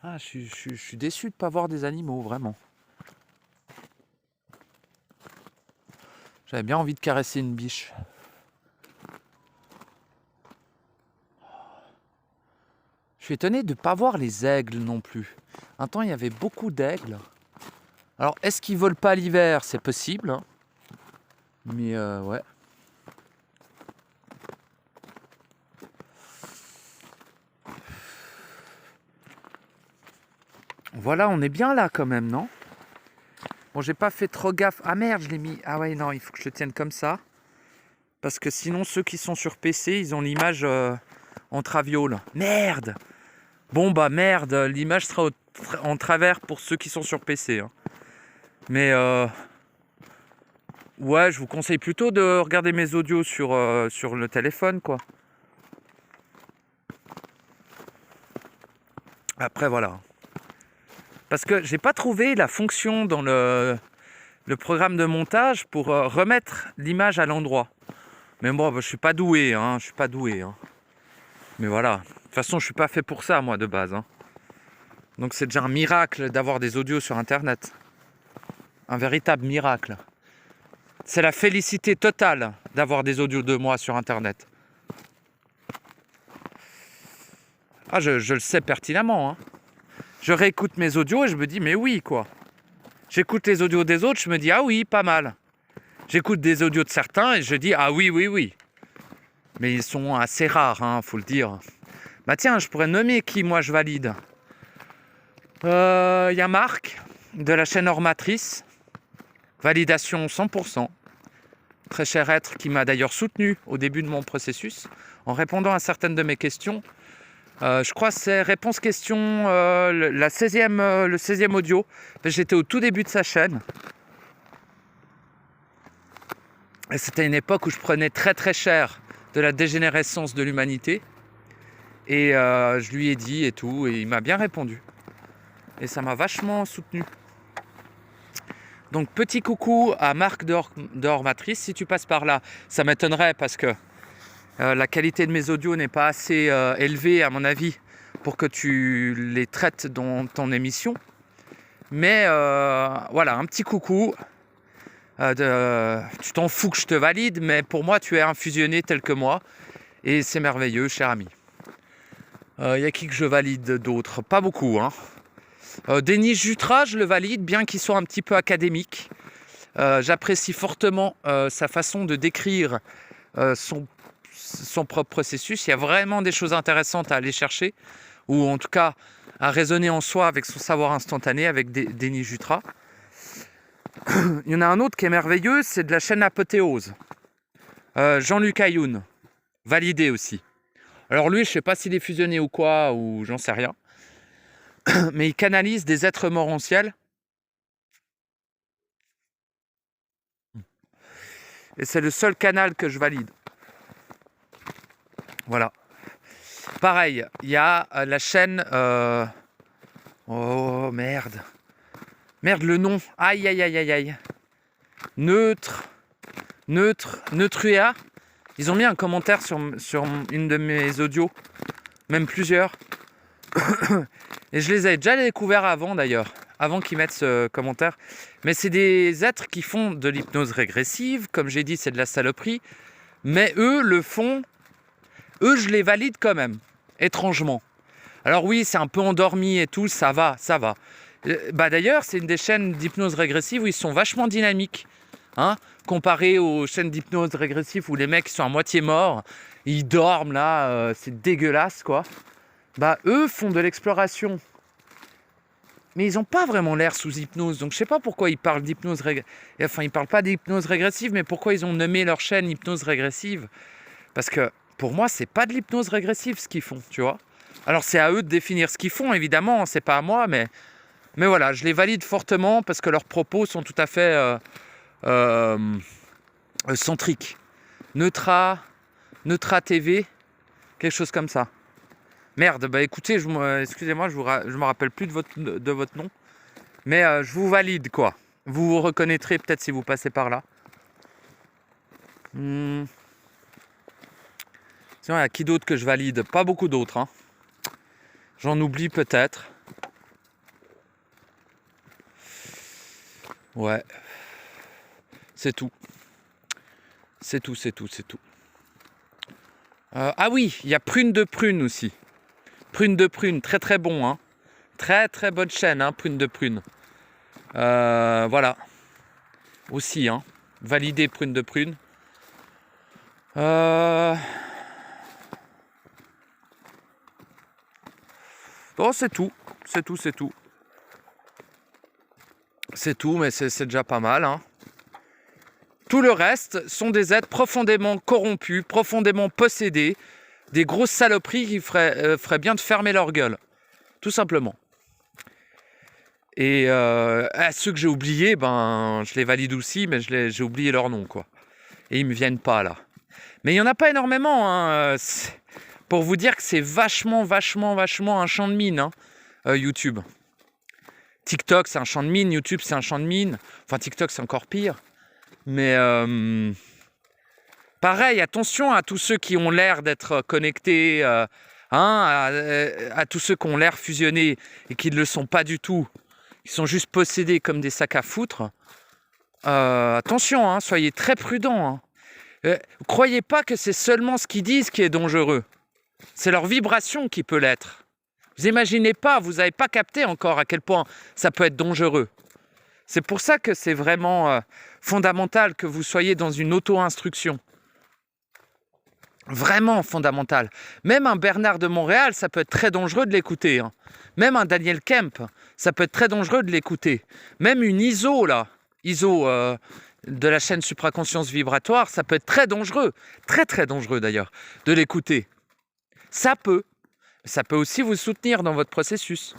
Ah, je suis déçu de ne pas voir des animaux, vraiment. J'avais bien envie de caresser une biche. Je suis étonné de ne pas voir les aigles non plus. Un temps, il y avait beaucoup d'aigles. Alors, est-ce qu'ils volent pas l'hiver? C'est possible, hein. Mais ouais. Voilà, on est bien là quand même, non? Bon, j'ai pas fait trop gaffe. Ah merde, je l'ai mis. Ah ouais, non, il faut que je le tienne comme ça. Parce que sinon, ceux qui sont sur PC, ils ont l'image en traviole. Merde! Bon, bah merde, l'image sera en travers pour ceux qui sont sur PC, hein. Mais ouais, je vous conseille plutôt de regarder mes audios sur le téléphone, quoi. Après, voilà. Parce que j'ai pas trouvé la fonction dans le programme de montage pour remettre l'image à l'endroit. Mais bon, je suis pas doué, hein. Je suis pas doué, hein. Mais voilà. De toute façon, je suis pas fait pour ça, moi, de base, hein. Donc c'est déjà un miracle d'avoir des audios sur Internet. Un véritable miracle. C'est la félicité totale d'avoir des audios de moi sur Internet. Ah, je le sais pertinemment, hein. Je réécoute mes audios et je me dis, mais oui, quoi. J'écoute les audios des autres, je me dis, ah oui, pas mal. J'écoute des audios de certains et je dis, ah oui, oui, oui. Mais ils sont assez rares, hein, faut le dire. Bah tiens, je pourrais nommer qui, moi, je valide. Il y a Marc de la chaîne Ormatrice, validation 100%. Très cher être qui m'a d'ailleurs soutenu au début de mon processus en répondant à certaines de mes questions. Je crois que c'est réponse-question le 16e audio. J'étais au tout début de sa chaîne. Et c'était une époque où je prenais très très cher de la dégénérescence de l'humanité. Et je lui ai dit et tout, et il m'a bien répondu. Et ça m'a vachement soutenu. Donc petit coucou à Marc de Ormatrice, si tu passes par là, ça m'étonnerait parce que la qualité de mes audios n'est pas assez élevée à mon avis pour que tu les traites dans ton émission. Mais voilà, un petit coucou. Tu t'en fous que je te valide, mais pour moi tu es un fusionné tel que moi. Et c'est merveilleux, cher ami. Y a qui que je valide d'autres? Pas beaucoup, hein. Denis Jutras, je le valide, bien qu'il soit un petit peu académique. J'apprécie fortement sa façon de décrire son propre processus. Il y a vraiment des choses intéressantes à aller chercher, ou en tout cas à raisonner en soi avec son savoir instantané, avec Denis Jutras. Il y en a un autre qui est merveilleux, c'est de la chaîne Apothéose. Jean-Luc Ayoun, validé aussi. Alors lui, je ne sais pas s'il est fusionné ou quoi, ou j'en sais rien. Mais il canalise des êtres morts en ciel. Et c'est le seul canal que je valide. Voilà. Pareil, il y a la chaîne... Oh, merde. Merde, le nom. Aïe, aïe, aïe, aïe, aïe. Neutruea. Ils ont mis un commentaire sur une de mes audios. Même plusieurs. Et je les avais déjà découverts avant d'ailleurs, avant qu'ils mettent ce commentaire. Mais c'est des êtres qui font de l'hypnose régressive, comme j'ai dit, c'est de la saloperie. Mais eux le font, eux je les valide quand même, étrangement. Alors oui, c'est un peu endormi et tout, ça va. D'ailleurs, c'est une des chaînes d'hypnose régressive où ils sont vachement dynamiques. Hein, comparé aux chaînes d'hypnose régressive où les mecs sont à moitié morts, ils dorment là, c'est dégueulasse quoi. Eux font de l'exploration. Mais ils n'ont pas vraiment l'air sous hypnose. Donc je sais pas pourquoi ils parlent d'hypnose régressive. Enfin, ils parlent pas d'hypnose régressive, mais pourquoi ils ont nommé leur chaîne hypnose régressive? Parce que pour moi, c'est pas de l'hypnose régressive ce qu'ils font, tu vois. Alors c'est à eux de définir ce qu'ils font, évidemment, c'est pas à moi, mais voilà, je les valide fortement parce que leurs propos sont tout à fait centriques. Neutra TV, quelque chose comme ça. Merde, écoutez, excusez-moi, je me rappelle plus de votre nom. Mais je vous valide, quoi. Vous vous reconnaîtrez peut-être si vous passez par là. Sinon, il y a qui d'autre que je valide? Pas beaucoup d'autres, hein. J'en oublie peut-être. Ouais. C'est tout. C'est tout. Ah oui, il y a Prune de Prune aussi. Prune de Prune, très très bon, hein. Très très bonne chaîne, hein, Prune de Prune. Voilà. Aussi, hein. Validé Prune de Prune. Oh, c'est tout. C'est tout, mais c'est déjà pas mal, hein. Tout le reste sont des êtres profondément corrompus, profondément possédés, des grosses saloperies qui feraient bien de fermer leur gueule, tout simplement. Et à ceux que j'ai oubliés, je les valide aussi, mais j'ai oublié leur nom, quoi. Et ils me viennent pas, là. Mais il n'y en a pas énormément, hein. Pour vous dire que c'est vachement un champ de mine, hein, YouTube. TikTok, c'est un champ de mine, YouTube, c'est un champ de mine. Enfin, TikTok, c'est encore pire. Mais pareil, attention à tous ceux qui ont l'air d'être connectés, à tous ceux qui ont l'air fusionnés et qui ne le sont pas du tout. Ils sont juste possédés comme des sacs à foutre. Attention, hein, soyez très prudents. Hein. Croyez pas que c'est seulement ce qu'ils disent qui est dangereux. C'est leur vibration qui peut l'être. Vous imaginez pas, vous n'avez pas capté encore à quel point ça peut être dangereux. C'est pour ça que c'est vraiment fondamental que vous soyez dans une auto-instruction. Vraiment fondamental. Même un Bernard de Montréal, ça peut être très dangereux de l'écouter. Hein. Même un Daniel Kemp, ça peut être très dangereux de l'écouter. Même une ISO, là, ISO de la chaîne supraconscience vibratoire, ça peut être très dangereux, très très dangereux d'ailleurs, de l'écouter. Ça peut aussi vous soutenir dans votre processus.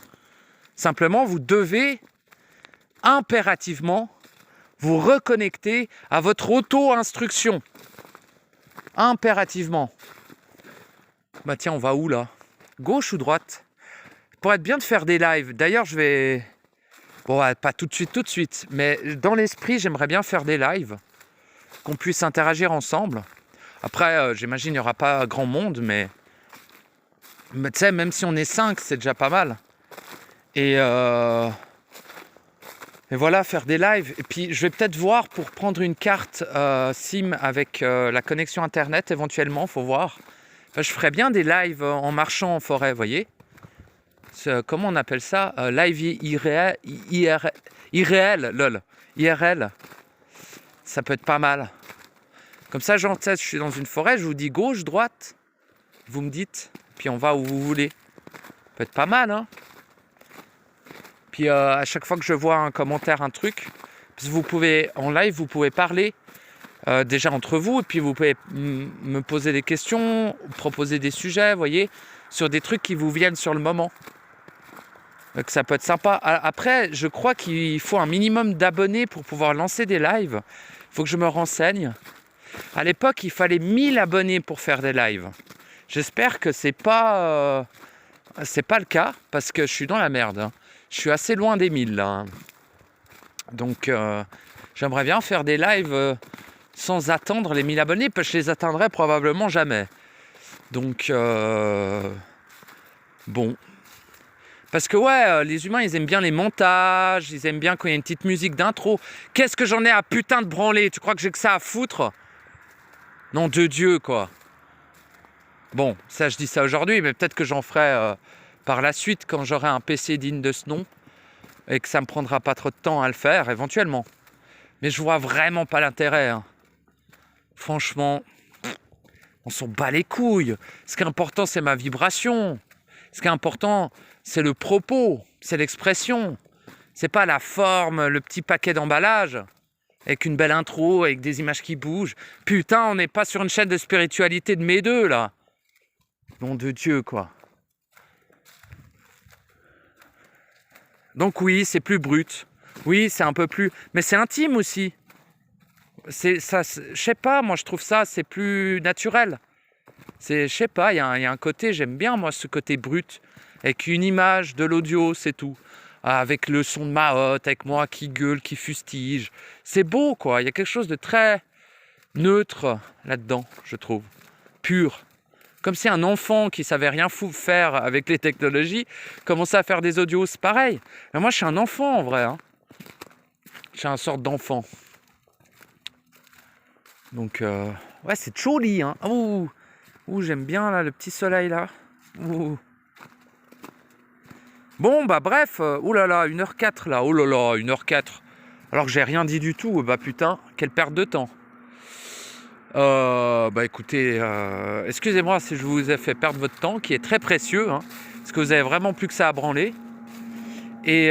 Simplement, vous devez impérativement vous reconnecter à votre auto-instruction. Impérativement. Bah tiens, on va où là? Gauche ou droite? Pour être bien de faire des lives. D'ailleurs, je vais... Bon, pas tout de suite. Mais dans l'esprit, j'aimerais bien faire des lives. Qu'on puisse interagir ensemble. Après, j'imagine qu'il n'y aura pas grand monde, mais tu sais, même si on est 5, c'est déjà pas mal. Et voilà, faire des lives. Et puis, je vais peut-être voir pour prendre une carte SIM avec la connexion Internet, éventuellement, faut voir. Enfin, je ferais bien des lives en marchant en forêt, vous voyez. Comment on appelle ça? Live IRL, lol. IRL. Ça peut être pas mal. Comme ça, genre, je suis dans une forêt, je vous dis gauche, droite. Vous me dites, puis on va où vous voulez. Ça peut être pas mal, hein. Puis à chaque fois que je vois un commentaire, un truc, vous pouvez, en live, vous pouvez parler déjà entre vous, et puis vous pouvez me poser des questions, proposer des sujets, vous voyez, sur des trucs qui vous viennent sur le moment. Donc ça peut être sympa. Après, je crois qu'il faut un minimum d'abonnés pour pouvoir lancer des lives. Il faut que je me renseigne. À l'époque, il fallait 1000 abonnés pour faire des lives. J'espère que c'est pas le cas, parce que je suis dans la merde. Hein. Je suis assez loin des 1000 là. Hein. Donc j'aimerais bien faire des lives sans attendre les 1000 abonnés, parce que je les atteindrai probablement jamais. Donc bon. Parce que ouais, les humains, ils aiment bien les montages, ils aiment bien quand il y a une petite musique d'intro. Qu'est-ce que j'en ai à putain de branler? Tu crois que j'ai que ça à foutre? Non, de Dieu, quoi. Bon, ça, je dis ça aujourd'hui, mais peut-être que j'en ferai par la suite quand j'aurai un PC digne de ce nom et que ça me prendra pas trop de temps à le faire, éventuellement. Mais je vois vraiment pas l'intérêt. Hein. Franchement, on s'en bat les couilles. Ce qui est important, c'est ma vibration. Ce qui est important, c'est le propos, c'est l'expression. C'est pas la forme, le petit paquet d'emballage, avec une belle intro, avec des images qui bougent. Putain, on n'est pas sur une chaîne de spiritualité de mes deux, là. Nom de Dieu, quoi. Donc oui, c'est plus brut. Oui, c'est un peu plus... Mais c'est intime aussi. Je sais pas, moi je trouve ça, c'est plus naturel. Je sais pas, il y a un côté, j'aime bien moi ce côté brut, avec une image, de l'audio, c'est tout. Avec le son de ma hotte, avec moi qui gueule, qui fustige. C'est beau quoi, il y a quelque chose de très neutre là-dedans, je trouve. Pur. Comme si un enfant qui savait rien faire avec les technologies commençait à faire des audios, c'est pareil. Mais moi je suis un enfant en vrai. Hein. Je suis un sorte d'enfant. Donc ouais, c'est joli. Hein. Ouh, j'aime bien là, le petit soleil là. Ouh. Bon, bah bref, oulala, 1h04 là, oh là là, 1h04. Alors que j'ai rien dit du tout, bah putain, quelle perte de temps. Bah écoutez, excusez-moi si je vous ai fait perdre votre temps, qui est très précieux, hein, parce que vous avez vraiment plus que ça à branler. Et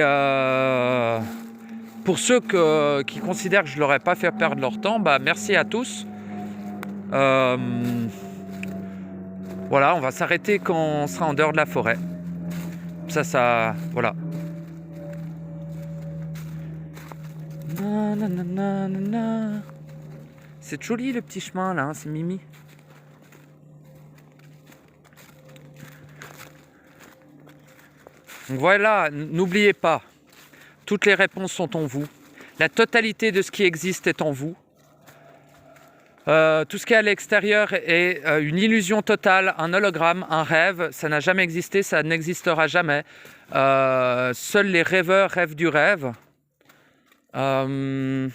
pour ceux qui considèrent que je leur ai pas fait perdre leur temps, bah merci à tous. Voilà, on va s'arrêter quand on sera en dehors de la forêt. Ça, voilà. C'est joli le petit chemin là, hein, c'est Mimi. Donc voilà, n'oubliez pas, toutes les réponses sont en vous. La totalité de ce qui existe est en vous. Tout ce qui est à l'extérieur est une illusion totale, un hologramme, un rêve. Ça n'a jamais existé, ça n'existera jamais. Seuls les rêveurs rêvent du rêve. Voilà.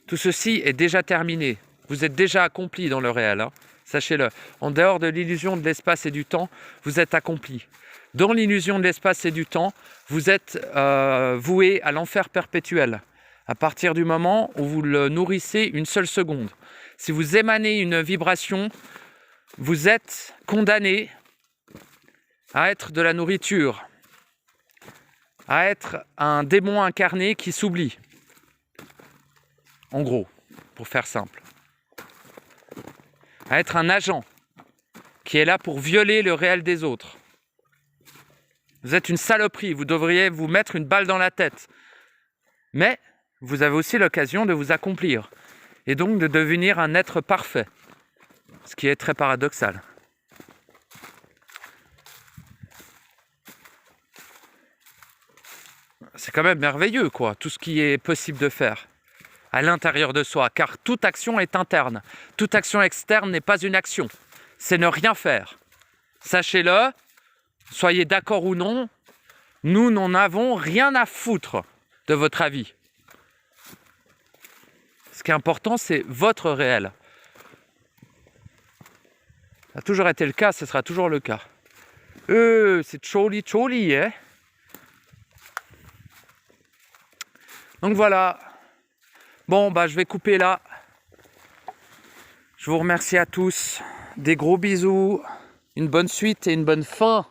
Tout ceci est déjà terminé. Vous êtes déjà accompli dans le réel. Hein. Sachez-le. En dehors de l'illusion de l'espace et du temps, vous êtes accompli. Dans l'illusion de l'espace et du temps, vous êtes voué à l'enfer perpétuel, à partir du moment où vous le nourrissez une seule seconde. Si vous émanez une vibration, vous êtes condamné à être de la nourriture, à être un démon incarné qui s'oublie. En gros, pour faire simple. À être un agent qui est là pour violer le réel des autres. Vous êtes une saloperie, vous devriez vous mettre une balle dans la tête. Mais vous avez aussi l'occasion de vous accomplir et donc de devenir un être parfait, ce qui est très paradoxal. C'est quand même merveilleux, quoi, tout ce qui est possible de faire à l'intérieur de soi, car toute action est interne. Toute action externe n'est pas une action, c'est ne rien faire. Sachez-le, soyez d'accord ou non, nous n'en avons rien à foutre de votre avis. Ce qui est important, c'est votre réel. Ça a toujours été le cas, ce sera toujours le cas. C'est choli, hein. Donc voilà. Bon, je vais couper là. Je vous remercie à tous. Des gros bisous. Une bonne suite et une bonne fin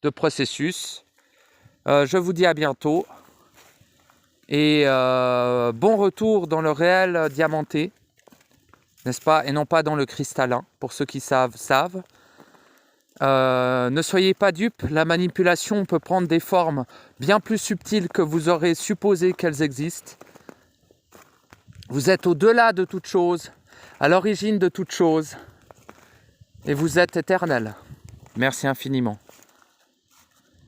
de processus. Je vous dis à bientôt. Et bon retour dans le réel diamanté. N'est-ce pas? Et non pas dans le cristallin. Pour ceux qui savent. Ne soyez pas dupes, la manipulation peut prendre des formes bien plus subtiles que vous aurez supposé qu'elles existent. Vous êtes au-delà de toute chose, à l'origine de toute chose, et vous êtes éternel. Merci infiniment.